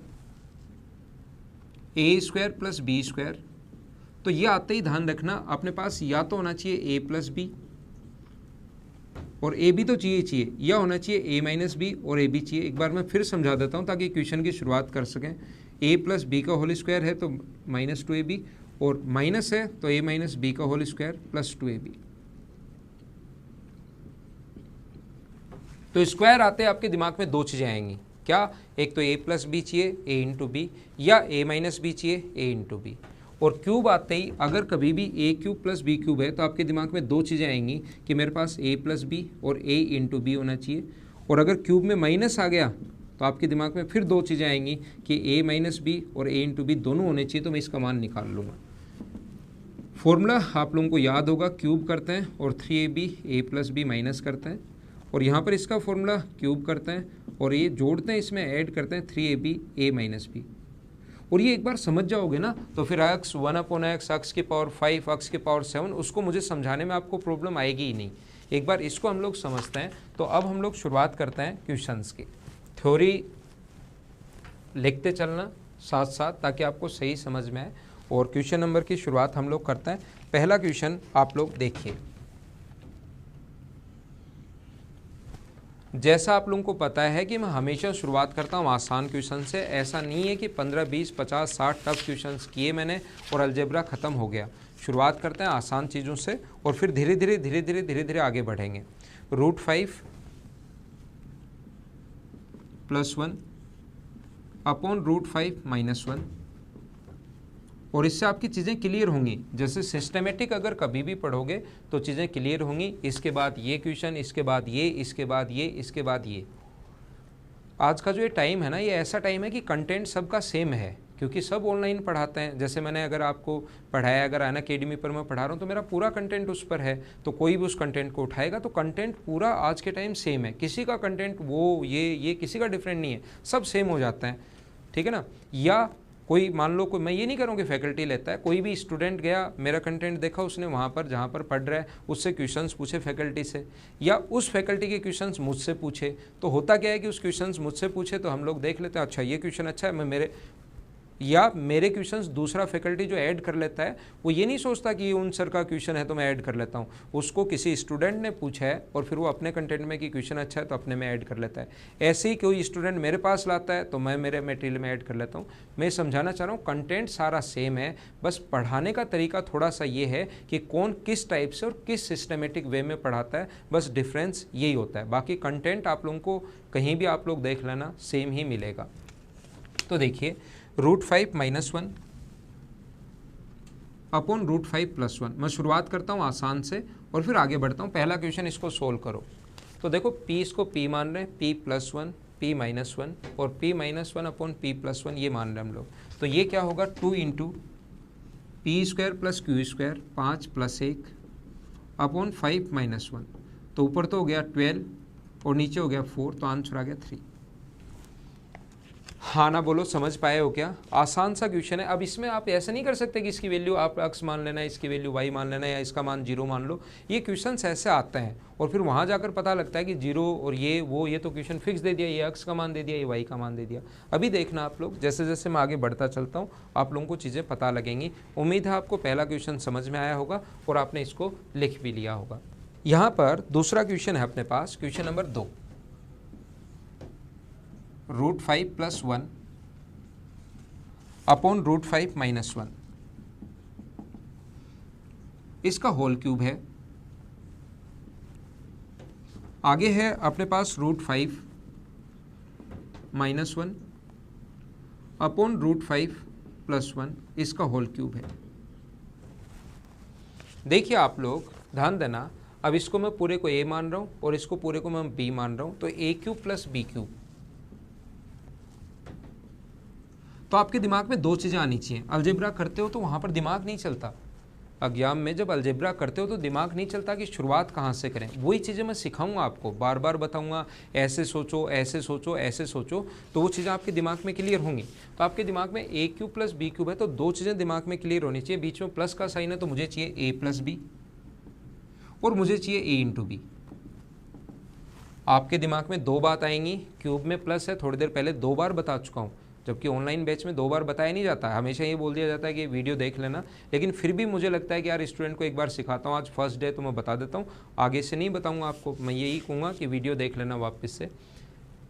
ए स्क्वायर प्लस बी स्क्वायर, तो ये आते ही ध्यान रखना अपने पास या तो होना चाहिए ए प्लस बी, और ए भी तो चाहिए, या होना चाहिए ए माइनस बी और ए भी चाहिए। एक बार मैं फिर समझा देता हूँ ताकि क्वेश्चन की शुरुआत कर सकें। ए प्लस बी का होल स्क्वायर है तो माइनस 2ab, और माइनस है तो ए माइनस बी का होल स्क्वायर प्लस 2ab। तो स्क्वायर आते आपके दिमाग में 2 चीज़ें आएंगी, क्या, एक तो ए प्लस बी चाहिए ए इंटू बी, या ए माइनस बी चाहिए ए इंटू बी। और क्यूब आते ही अगर कभी भी ए क्यूब प्लस बी क्यूब है तो आपके दिमाग में 2 चीज़ें आएंगी कि मेरे पास ए प्लस बी और ए इंटू बी होना चाहिए। और अगर क्यूब में माइनस आ गया तो आपके दिमाग में फिर 2 चीज़ें आएंगी कि ए माइनस बी और ए इंटू बी दोनों होने चाहिए, तो मैं इसका मान निकाल लूँगा। फॉर्मूला आप लोगों को याद होगा, क्यूब करते हैं और 3ab ए प्लस बी माइनस करते हैं, और यहाँ पर इसका फॉर्मूला क्यूब करते हैं और ये जोड़ते हैं, इसमें ऐड करते हैं 3ab ए माइनस बी। और ये एक बार समझ जाओगे ना तो फिर x 1/x, x की पावर 5, x की पावर 7, उसको मुझे समझाने में आपको प्रॉब्लम आएगी ही नहीं। एक बार इसको हम लोग समझते हैं। तो अब हम लोग शुरुआत करते हैं क्वेश्चंस की। थ्योरी लिखते चलना साथ साथ ताकि आपको सही समझ में आए। और क्वेश्चन नंबर की शुरुआत हम लोग करते हैं। पहला क्वेश्चन आप लोग देखिए। जैसा आप लोगों को पता है कि मैं हमेशा शुरुआत करता हूँ आसान क्वेश्चन से। ऐसा नहीं है कि 15, 20, 50, 60 टफ क्वेश्चंस किए मैंने और अलजेब्रा ख़त्म हो गया। शुरुआत करते हैं आसान चीज़ों से और फिर धीरे धीरे आगे बढ़ेंगे। √5 + 1 अपॉन √5 - 1, और इससे आपकी चीज़ें क्लियर होंगी। जैसे सिस्टमेटिक अगर कभी भी पढ़ोगे तो चीज़ें क्लियर होंगी। इसके बाद ये क्वेश्चन, इसके बाद ये, इसके बाद ये, इसके बाद ये। आज का जो ये टाइम है ना, ये ऐसा टाइम है कि कंटेंट सबका सेम है, क्योंकि सब ऑनलाइन पढ़ाते हैं। जैसे मैंने अगर आपको पढ़ाया, अगर अनअकैडमी पर मैं पढ़ा रहा हूँ तो मेरा पूरा कंटेंट उस पर है, तो कोई भी उस कंटेंट को उठाएगा तो कंटेंट पूरा आज के टाइम सेम है। किसी का कंटेंट वो ये किसी का डिफरेंट नहीं है, सब सेम हो जाता है। ठीक है ना। या कोई मान लो, कोई, मैं ये नहीं करूँगी फैकल्टी लेता है, कोई भी स्टूडेंट गया, मेरा कंटेंट देखा उसने, वहाँ पर जहाँ पर पढ़ रहा है उससे क्वेश्चंस पूछे फैकल्टी से, या उस फैकल्टी के क्वेश्चंस मुझसे पूछे। तो होता क्या है कि उस क्वेश्चंस मुझसे पूछे तो हम लोग देख लेते हैं, अच्छा ये क्वेश्चन अच्छा है, मैं मेरे क्वेश्चंस दूसरा फैकल्टी जो ऐड कर लेता है वो ये नहीं सोचता कि ये उन सर का क्वेश्चन है तो मैं ऐड कर लेता हूँ। उसको किसी स्टूडेंट ने पूछा है और फिर वो अपने कंटेंट में कि क्वेश्चन अच्छा है तो अपने में ऐड कर लेता है। ऐसे ही कोई स्टूडेंट मेरे पास लाता है तो मैं मेरे मटेरियल में ऐड कर लेता हूँ। मैं समझाना चाह रहा हूँ कंटेंट सारा सेम है, बस पढ़ाने का तरीका थोड़ा सा ये है कि कौन किस टाइप से और किस सिस्टमेटिक वे में पढ़ाता है, बस डिफरेंस यही होता है। बाकी कंटेंट आप लोगों को कहीं भी आप लोग देख लेना सेम ही मिलेगा। तो देखिए, √5 - 1 अपॉन √5 + 1। मैं शुरुआत करता हूँ आसान से और फिर आगे बढ़ता हूँ। पहला क्वेश्चन, इसको सोल्व करो। तो देखो p इसको p मान रहे हैं, p + 1, p - 1 और p - 1 अपॉन p + 1 ये मान रहे हैं हम लोग। तो ये क्या होगा, 2 इंटू p² + q² 5 + 1 अपॉन 5 - 1। तो ऊपर तो हो गया 12 और नीचे हो गया 4, तो आंसर आ गया 3। हाँ ना बोलो, समझ पाए हो क्या? आसान सा क्वेश्चन है। अब इसमें आप ऐसा नहीं कर सकते कि इसकी वैल्यू आप x मान लेना, इसकी वैल्यू y मान लेना, या इसका मान 0 मान लो। ये क्वेश्चंस ऐसे आते हैं और फिर वहाँ जाकर पता लगता है कि 0 और ये वो, ये तो क्वेश्चन फिक्स दे दिया, ये x का मान दे दिया, ये y का मान दे दिया। अभी देखना आप लोग, जैसे जैसे मैं आगे बढ़ता चलता हूँ आप लोगों को चीज़ें पता लगेंगी। उम्मीद है आपको पहला क्वेश्चन समझ में आया होगा और आपने इसको लिख भी लिया होगा। यहाँ पर दूसरा क्वेश्चन है अपने पास, क्वेश्चन नंबर 2, √5 + 1 अपॉन √5 - 1, इसका होल क्यूब है। आगे है अपने पास √5 - 1 अपॉन √5 + 1, इसका होल क्यूब है। देखिए आप लोग ध्यान देना, अब इसको मैं पूरे को a मान रहा हूं और इसको पूरे को मैं b मान रहा हूं, तो a³ + b³। तो आपके दिमाग में दो चीज़ें आनी चाहिए। अलजेब्रा करते हो तो वहाँ पर दिमाग नहीं चलता। एग्जाम में जब अलजेब्रा करते हो तो दिमाग नहीं चलता कि शुरुआत कहाँ से करें। वही चीज़ें मैं सिखाऊंगा आपको, बार बार बताऊंगा, ऐसे सोचो, ऐसे सोचो, ऐसे सोचो, तो वो चीज़ें आपके दिमाग में क्लियर होंगी। तो आपके दिमाग में a³ + b³ है, तो दो चीज़ें दिमाग में क्लियर होनी चाहिए। बीच में प्लस का साइन है तो मुझे चाहिए a + b और मुझे चाहिए a × b। आपके दिमाग में दो बात आएंगी, क्यूब में प्लस है, थोड़ी देर पहले 2 बार बता चुका हूँ, जबकि ऑनलाइन बैच में 2 बार बताया नहीं जाता है। हमेशा ये बोल दिया जाता है कि वीडियो देख लेना, लेकिन फिर भी मुझे लगता है कि यार स्टूडेंट को एक बार सिखाता हूँ, आज फर्स्ट डे तो मैं बता देता हूँ, आगे से नहीं बताऊँगा आपको। मैं यही कहूँगा कि वीडियो देख लेना वापस से।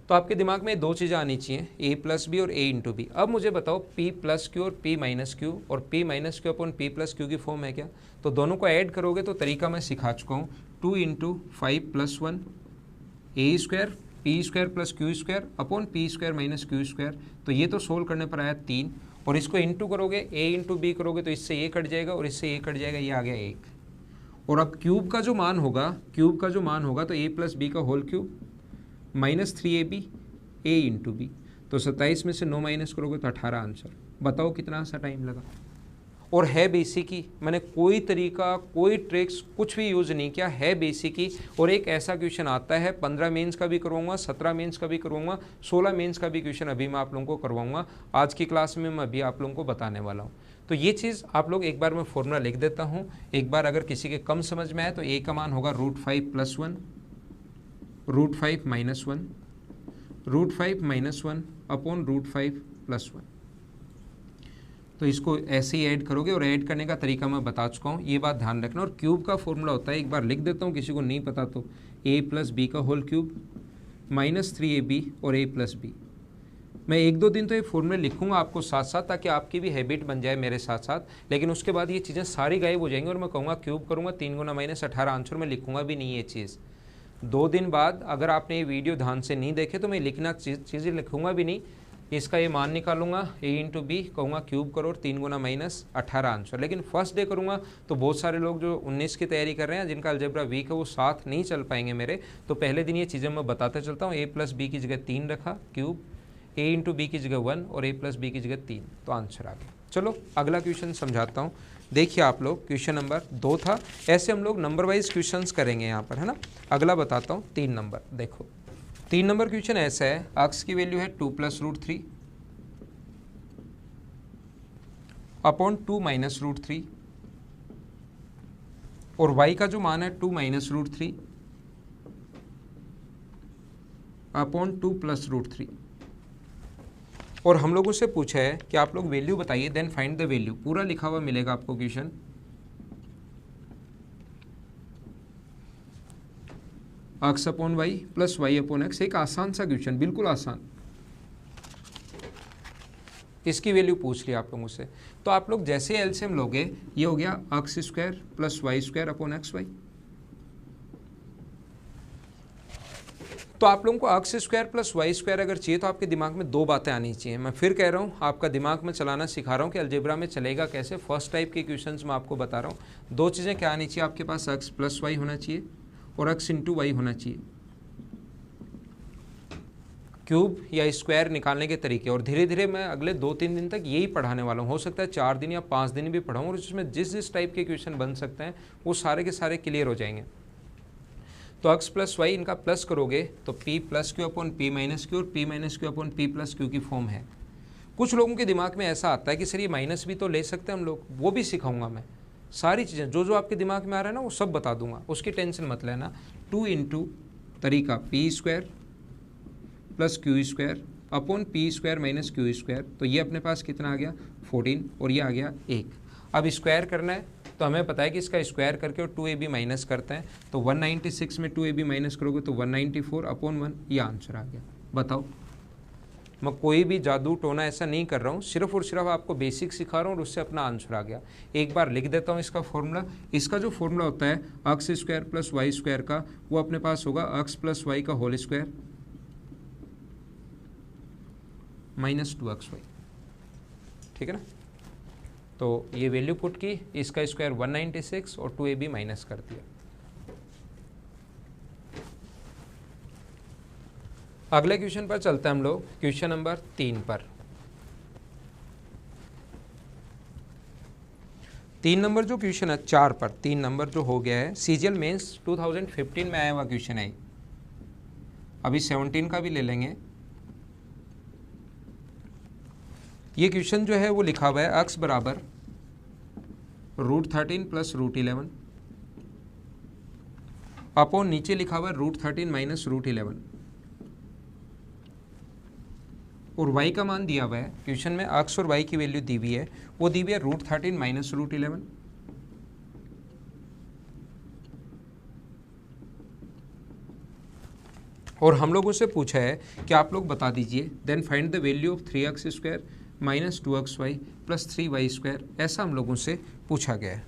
तो आपके दिमाग में दो चीज़ें आनी चाहिए, a + b और a × b। अब मुझे बताओ p + q और p - q और p - q upon p + q की फॉर्म है क्या? तो दोनों को ऐड करोगे तो तरीका मैं सिखा चुका हूँ। 2 × 5 + 1 a² p² + q² upon p² - q²। तो ये तो सोल्व करने पर आया 3, और इसको इंटू करोगे, a × b करोगे तो इससे ये कट जाएगा और इससे ये कट जाएगा, ये आ गया 1। और अब क्यूब का जो मान होगा, तो a + b का whole cube -3ab a × b। तो 27 में से 9 माइनस करोगे तो 18 आंसर। बताओ कितना सा टाइम लगा। और है बेसिक ही, मैंने कोई तरीका, कोई ट्रिक्स, कुछ भी यूज़ नहीं किया, है बेसिक ही। और एक ऐसा क्वेश्चन आता है, 15 मेंस का भी करवाऊंगा, 17 मेंस का भी करवाऊंगा, 16 मेंस का भी क्वेश्चन अभी मैं आप लोगों को करवाऊंगा। आज की क्लास में मैं अभी आप लोगों को बताने वाला हूँ। तो ये चीज़ आप लोग एक बार मैं फॉर्मूला लिख देता हूँ, एक बार अगर किसी के कम समझ में आए तो a का मान होगा √5 + 1 √5 - 1 √5 - 1 अपॉन √5 + 1। तो इसको ऐसे ही ऐड करोगे, और ऐड करने का तरीका मैं बता चुका हूँ, ये बात ध्यान रखना। और क्यूब का फॉर्मूला होता है, एक बार लिख देता हूँ, किसी को नहीं पता तो a + b का होल क्यूब -3ab और a + b। मैं 1-2 दिन तो ये फॉर्मूले लिखूंगा आपको साथ साथ, ताकि आपकी भी हैबिट बन जाए मेरे साथ साथ। लेकिन उसके बाद ये चीज़ें सारी गायब हो जाएंगी और मैं कहूँगा क्यूब करूँगा 3 × -18 आंसर, मैं लिखूंगा भी नहीं ये चीज़। 2 दिन बाद अगर आपने ये वीडियो ध्यान से नहीं देखे तो मैं लिखना चीज़ें लिखूंगा भी नहीं, इसका ये मान निकालूंगा, a × b कहूँगा क्यूब करो, 3 × -18 आंसर। लेकिन फर्स्ट डे करूँगा तो बहुत सारे लोग जो 19 की तैयारी कर रहे हैं, जिनका अलजेब्रा वीक है, वो साथ नहीं चल पाएंगे मेरे। तो पहले दिन ये चीज़ें मैं बताते चलता हूँ। a + b की जगह 3 रखा क्यूब, a × b की जगह 1 और a + b की जगह 3, तो आंसर आ गया। चलो अगला क्वेश्चन समझाता हूँ। देखिए आप लोग, क्वेश्चन नंबर 2 था। ऐसे हम लोग नंबर वाइज क्वेश्चंस करेंगे यहाँ पर, है ना। अगला बताता हूँ 3 नंबर। देखो 3 नंबर क्वेश्चन ऐसा है, x की वैल्यू है 2 + √3 अपॉन 2 - √3 और y का जो मान है 2 - √3 अपॉन 2 + √3। और हम लोगों से पूछा है कि आप लोग वैल्यू बताइए, देन फाइंड द वैल्यू। पूरा लिखा हुआ मिलेगा आपको question. x upon y + y upon x, एक आसान सा क्वेश्चन, बिल्कुल आसान। इसकी वैल्यू पूछ लिया आप लोगों से, तो आप लोग जैसे एलसीएम लोगे, ये हो गया x² + y² अपॉन xy। तो आप लोगों को x² + y² अगर चाहिए तो आपके दिमाग में दो बातें आनी चाहिए। मैं फिर कह रहा हूँ, आपका दिमाग में चलाना सिखा रहा हूँ कि अलजेब्रा में चलेगा कैसे। फर्स्ट टाइप के क्वेश्चंस मैं आपको बता रहा हूँ। दो चीज़ें क्या आनी चाहिए आपके पास, x + y होना चाहिए और x × y होना चाहिए। क्यूब या स्क्वायर निकालने के तरीके, और धीरे धीरे मैं अगले 2-3 दिन तक यही पढ़ाने वाला हूँ। हो सकता है 4 दिन या 5 दिन भी पढ़ाऊँ, और उसमें जिस जिस टाइप के क्वेश्चन बन सकते हैं वो सारे के सारे क्लियर हो जाएंगे। तो अक्स प्लस वाई इनका प्लस करोगे तो P plus Q upon P minus Q और P minus Q upon P plus Q की फॉर्म है। कुछ लोगों के दिमाग में ऐसा आता है कि सर ये माइनस भी तो ले सकते हैं हम लोग, वो भी सिखाऊंगा मैं। सारी चीज़ें जो जो आपके दिमाग में आ रहा है ना वो सब बता दूंगा, उसकी टेंशन मत लेना। 2 इंटू तरीका P square plus q square upon P square minus q square, तो ये अपने पास कितना आ गया 14 और ये आ गया 1। अब स्क्वायर करना है तो हमें पता है कि इसका स्क्वायर करके और 2ab माइनस करते हैं, तो 196 में 2ab माइनस करोगे तो 194 अपॉन 1, ये आंसर आ गया। बताओ, मैं कोई भी जादू टोना ऐसा नहीं कर रहा हूँ, सिर्फ और सिर्फ आपको बेसिक सिखा रहा हूँ और उससे अपना आंसर आ गया। एक बार लिख देता हूँ इसका फॉर्मूला। इसका जो फॉर्मूला होता है x square plus y square का, वो अपने पास होगा एक्स प्लस वाई का होल स्क्वायर माइनस 2xy, ठीक है ना। तो ये वैल्यू पुट की, इसका स्क्वायर 196 और 2ab माइनस कर दिया। अगले क्वेश्चन पर चलते हैं हम लोग, क्वेश्चन नंबर 3 पर। 3 नंबर जो क्वेश्चन है 4 पर, 3 नंबर जो हो गया है सीजीएल मेंस 2015 में आया हुआ क्वेश्चन है। अभी 17 का भी ले लेंगे। ये क्वेश्चन जो है वो लिखा हुआ है x बराबर √13 प्लस √11 अपॉन नीचे लिखा हुआ है √13 माइनस √11 और y का मान दिया हुआ है क्वेश्चन में। x और y की वैल्यू दी हुई है, वो दी हुई है √13 माइनस √11। और हम लोगों से पूछा है कि आप लोग बता दीजिए then find the value of 3x square minus 2xy plus 3y square, ऐसा हम लोगों से पूछा गया है।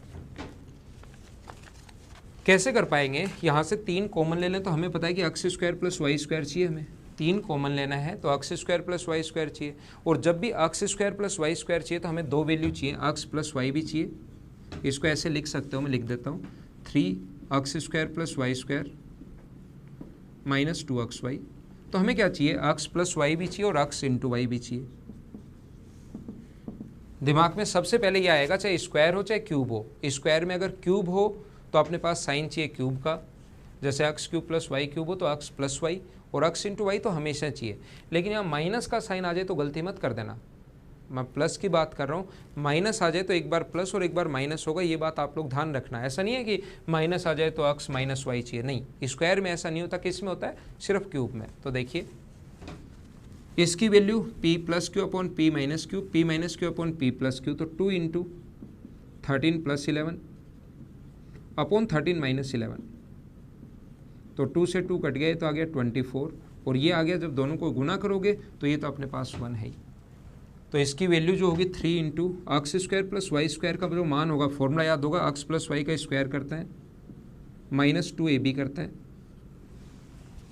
कैसे कर पाएंगे, यहाँ से 3 कॉमन ले लें तो हमें पता है कि x square plus y square चाहिए, हमें 3 कॉमन लेना है तो x square plus y square चाहिए। और जब भी x square plus y square चाहिए तो हमें 2 वैल्यू चाहिए, x प्लस वाई भी चाहिए। इसको ऐसे लिख सकते हो, मैं लिख देता हूँ 3x square plus y square minus 2xy। तो हमें क्या चाहिए, x प्लस वाई भी चाहिए और x इंटू वाई भी चाहिए। दिमाग में सबसे पहले ये आएगा, चाहे स्क्वायर हो चाहे क्यूब हो। स्क्वायर में अगर क्यूब हो तो अपने पास साइन चाहिए क्यूब का, जैसे x cube plus y cube हो तो एक्स प्लस वाई, और एक्स इंटू वाई तो हमेशा चाहिए। लेकिन यहाँ माइनस का साइन आ जाए तो गलती मत कर देना, मैं प्लस की बात कर रहा हूँ। माइनस आ जाए तो एक बार प्लस और एक बार माइनस होगा, ये बात आप लोग ध्यान रखना। ऐसा नहीं है कि माइनस आ जाए तो एक्स माइनस वाई चाहिए, नहीं, स्क्वायर में ऐसा नहीं होता। किस में होता है, सिर्फ क्यूब में। तो देखिए इसकी value p plus Q upon p minus Q, p minus Q upon p plus q, तो 2 इंटू 13 प्लस 11 अपॉन 13 माइनस 11, तो 2 से 2 कट गए तो आ गया 24, और ये आ गया जब दोनों को गुना करोगे तो ये तो अपने पास 1 है ही। तो इसकी वैल्यू जो होगी 3 into x square plus y square का जो मान होगा, फॉर्मूला याद होगा, एक्स प्लस वाई का स्क्वायर करते हैं माइनस 2ab करते हैं,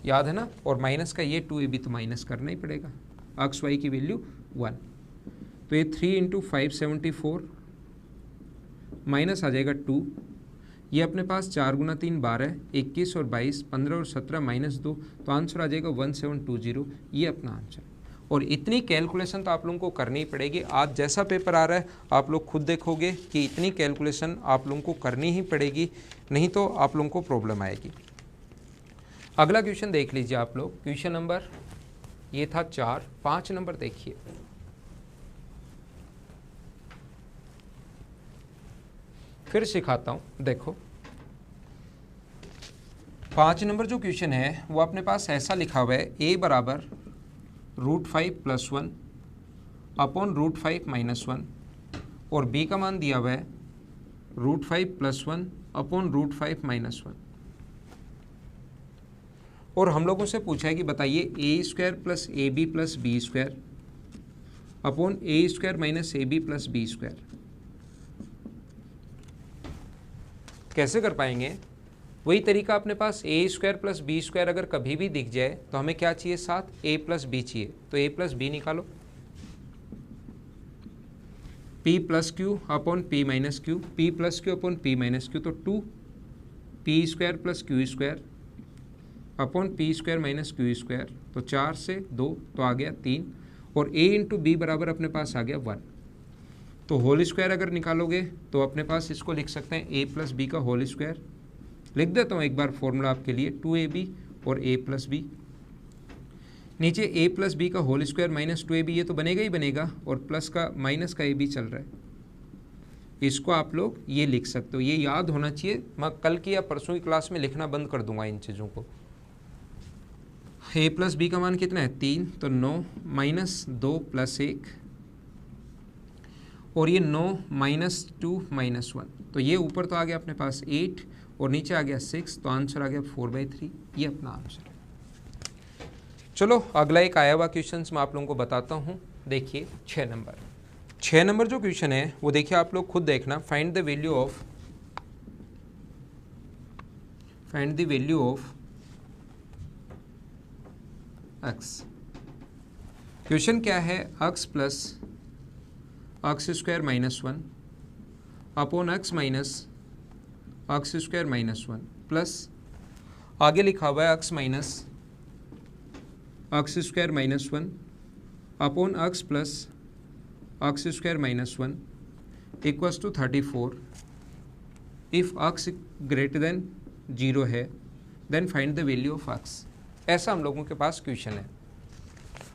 याद है ना। और माइनस का ये 2ab तो माइनस करना ही पड़ेगा, एक्स वाई की वैल्यू 1। तो ये 3 इंटू 574 माइनस आ जाएगा 2, ये अपने पास 4 गुना 3 12, 21 और 22 15 और 17 माइनस 2, तो आंसर आ जाएगा 1720। ये अपना आंसर। और इतनी कैलकुलेशन तो आप लोगों को करनी ही पड़ेगी। आज जैसा पेपर आ रहा है आप लोग खुद देखोगे कि इतनी कैलकुलेशन आप लोगों को करनी ही पड़ेगी, नहीं तो आप लोगों को प्रॉब्लम आएगी। अगला क्वेश्चन देख लीजिए आप लोग, क्वेश्चन नंबर ये था 4, 5 नंबर देखिए। फिर सिखाता हूं, देखो 5 नंबर जो क्वेश्चन है वो अपने पास ऐसा लिखा हुआ है, a बराबर √5 प्लस 1 अपॉन √5 माइनस 1, और b का मान दिया हुआ है √5 प्लस 1 अपॉन √5 माइनस 1। और हम लोगों से पूछा है कि बताइए a square plus ab plus b square upon a square minus ab plus b square. कैसे कर पाएंगे, वही तरीका अपने पास, a square plus b square अगर कभी भी दिख जाए तो हमें क्या चाहिए, साथ a प्लस बी चाहिए, तो a प्लस बी निकालो। p plus Q upon p minus Q, p plus Q upon p minus Q, तो 2p square plus q square upon p square minus q square, तो 4 से 2 तो आ गया 3, और a इंटू बी बराबर अपने पास आ गया 1। तो होल स्क्वायर अगर निकालोगे तो अपने पास इसको लिख सकते हैं a प्लस बी का होल स्क्वायर लिख देता हूँ एक बार फॉर्मूला आपके लिए, 2ab और a प्लस बी, नीचे a प्लस बी का होल स्क्वायर माइनस 2ab, ये तो बनेगा ही बनेगा, और प्लस का माइनस का ab चल रहा है। इसको आप लोग ये लिख सकते हो, ये याद होना चाहिए। मैं कल की या परसों की क्लास में लिखना बंद कर दूंगा इन चीज़ों को। a प्लस बी का मान कितना है 3, तो 9 माइनस 2 प्लस 1, और ये 9 माइनस 2 माइनस 1, तो ये ऊपर तो आ गया अपने पास 8 और नीचे आ गया 6, तो आंसर आ गया 4/3। ये अपना आंसर है। चलो अगला एक आया हुआ क्वेश्चन मैं आप लोगों को बताता हूँ। देखिए 6 नंबर जो क्वेश्चन है वो देखिए आप लोग खुद देखना। Find the value of x। Question क्या है, x plus x square minus 1 upon x minus x square minus 1 plus आगे लिखा हुआ है x minus x square minus 1 upon x plus x square minus 1 equals to 34। If x greater than 0 है then find the value of x। ऐसा हम लोगों के पास क्वेश्चन है।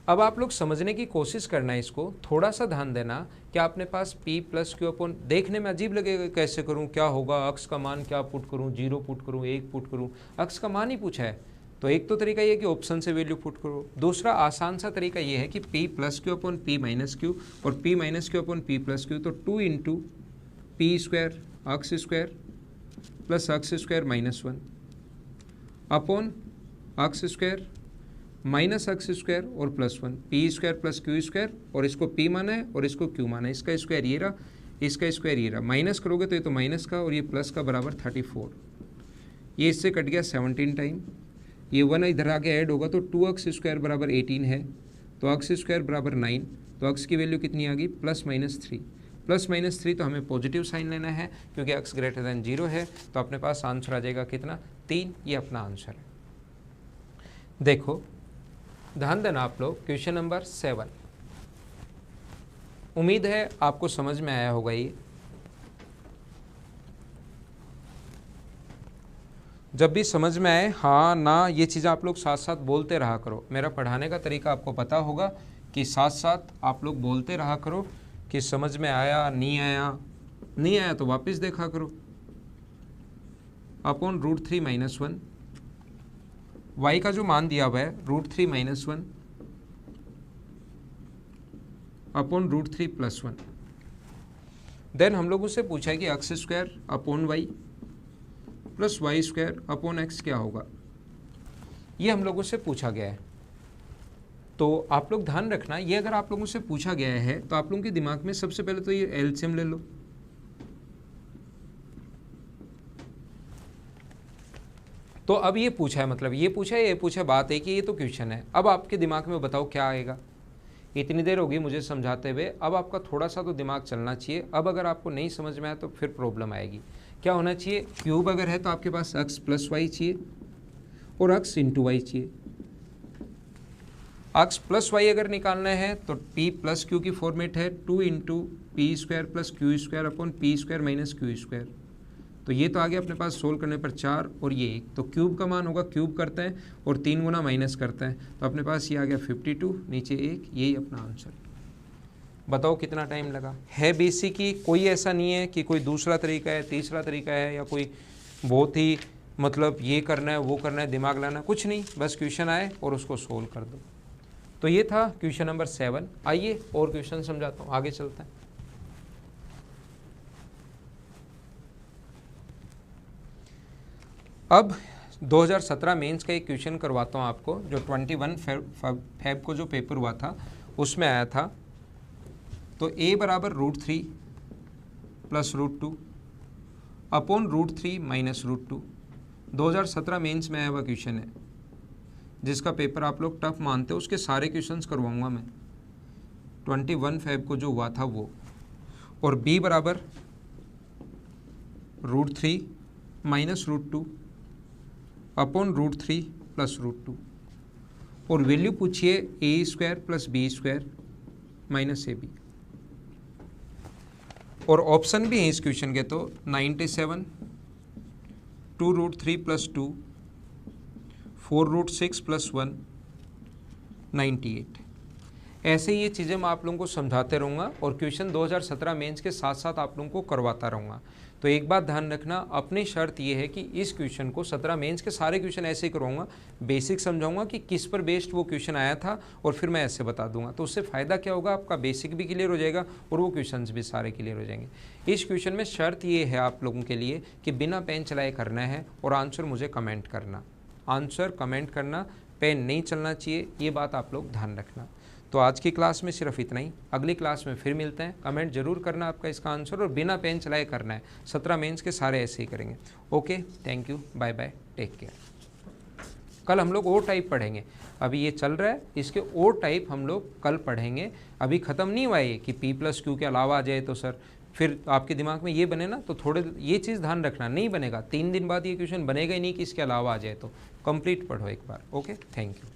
अब आप लोग समझने की कोशिश करना है, इसको थोड़ा सा ध्यान देना कि अपने पास p प्लस क्यू अपॉन, देखने में अजीब लगेगा कैसे करूं, क्या होगा, x का मान क्या पुट करूं, 0 पुट करूं, 1 पुट करूं, x का मान ही पूछा है। तो एक तो तरीका ये है कि ऑप्शन से वैल्यू पुट करो। दूसरा आसान सा तरीका ये है कि p plus Q upon p minus Q और p minus Q upon p plus q, तो 2 into p square x square plus x square minus 1 upon x square minus x square और plus 1, p square plus q square, और इसको p माना है और इसको q माना है। इसका स्क्वायर ये रहा, इसका स्क्वायर ये रहा, माइनस करोगे तो ये तो माइनस का और ये प्लस का बराबर 34। ये इससे कट गया 17 टाइम, ये 1 इधर आके ऐड होगा तो 2x स्क्वायर बराबर 18 है, तो x स्क्वायर बराबर 9, तो x की वैल्यू कितनी आ गई प्लस माइनस 3। प्लस माइनस 3 तो हमें पॉजिटिव साइन लेना है क्योंकि x ग्रेटर देन 0 है, तो अपने पास आंसर आ जाएगा कितना 3। ये अपना आंसर है। देखो ध्यान देना आप लोग, क्वेश्चन नंबर 7, उम्मीद है आपको समझ में आया होगा। ये जब भी समझ में आए हाँ ना, ये चीज़ें आप लोग साथ साथ बोलते रहा करो। मेरा पढ़ाने का तरीका आपको पता होगा कि साथ साथ आप लोग बोलते रहा करो कि समझ में आया, नहीं आया, नहीं आया तो वापस देखा करो। अपॉन √3 माइनस 1, y का जो मान दिया हुआ है √3 माइनस 1 अपॉन √3 प्लस 1। देन हम लोगों से पूछा है कि x square upon y plus y square upon x क्या होगा, ये हम लोगों से पूछा गया है। तो आप लोग ध्यान रखना, ये अगर आप लोगों से पूछा गया है तो आप लोगों के दिमाग में सबसे पहले तो ये एलसीएम ले लो। तो अब ये पूछा है, मतलब ये पूछा है, ये पूछा, बात है कि ये तो क्वेश्चन है। अब आपके दिमाग में बताओ क्या आएगा। इतनी देर होगी मुझे समझाते हुए, अब आपका थोड़ा सा तो दिमाग चलना चाहिए। अब अगर आपको नहीं समझ में आया तो फिर प्रॉब्लम आएगी। क्या होना चाहिए, क्यूब अगर है तो आपके पास x प्लस वाई चाहिए और x इंटू वाई चाहिए। x प्लस वाई अगर निकालना है तो p प्लस क्यू की फॉर्मेट है 2 into p square plus q square upon P square minus q square. तो ये तो आ गया अपने पास सोल्व करने पर 4 और ये 1, तो क्यूब का मान होगा, क्यूब करते हैं और 3 गुना माइनस करते हैं, तो अपने पास ये आ गया 52, नीचे 1, यही अपना आंसर। बताओ कितना टाइम लगा। है बेसिक ही, कोई ऐसा नहीं है कि कोई दूसरा तरीका है, तीसरा तरीका है, या कोई बहुत ही मतलब ये करना है वो करना है, दिमाग लाना, कुछ नहीं, बस क्वेश्चन आए और उसको सोल्व कर दो। तो ये था क्वेश्चन नंबर 7। आइए और क्वेश्चन समझाता हूँ, आगे चलते हैं। अब 2017 मेंस का एक क्वेश्चन करवाता हूँ आपको, जो 21 फेब को जो पेपर हुआ था उसमें आया था। तो a बराबर √3 प्लस √2 अपॉन √3 माइनस √2, 2017 मेंस में आया हुआ क्वेश्चन है, जिसका पेपर आप लोग टफ मानते हो। उसके सारे क्वेश्चंस करवाऊंगा मैं, 21 फेब को जो हुआ था वो। और b बराबर √3 माइनस √2 अपॉन √3 प्लस √2, और वैल्यू पूछिए a square plus b square minus ab। और ऑप्शन भी है इस क्वेश्चन के, तो 97, 2√3 + 2, 4√6 + 1, 98। ऐसे ही ये चीज़ें मैं आप लोगों को समझाते रहूँगा और क्वेश्चन 2017 मेंस के साथ साथ आप लोगों को करवाता रहूँगा। तो एक बात ध्यान रखना, अपनी शर्त ये है कि इस क्वेश्चन को 17 मेंस के सारे क्वेश्चन ऐसे ही करवाऊँगा, बेसिक समझाऊँगा कि किस पर बेस्ड वो क्वेश्चन आया था और फिर मैं ऐसे बता दूंगा। तो उससे फ़ायदा क्या होगा, आपका बेसिक भी क्लियर हो जाएगा और वो क्वेश्चन भी सारे क्लियर हो जाएंगे। इस क्वेश्चन में शर्त ये है आप लोगों के लिए कि बिना पेन चलाए करना है और आंसर मुझे कमेंट करना, आंसर कमेंट करना, पेन नहीं चलना चाहिए, ये बात आप लोग ध्यान रखना। तो आज की क्लास में सिर्फ इतना ही, अगली क्लास में फिर मिलते हैं। कमेंट जरूर करना आपका इसका आंसर और बिना पेन चलाए करना है। 17 मेंस के सारे ऐसे ही करेंगे। Okay, thank you, bye bye, take care. कल हम लोग और टाइप पढ़ेंगे, अभी ये चल रहा है, इसके और टाइप हम लोग कल पढ़ेंगे। अभी ख़त्म नहीं हुआ ये कि P+Q के अलावा आ जाए तो सर फिर आपके दिमाग में ये बने ना, तो थोड़े ये चीज़ ध्यान रखना, नहीं बनेगा 3 दिन बाद ये क्वेश्चन बनेगा ही नहीं कि इसके अलावा आ जाए। तो कंप्लीट पढ़ो एक बार। Okay, thank you.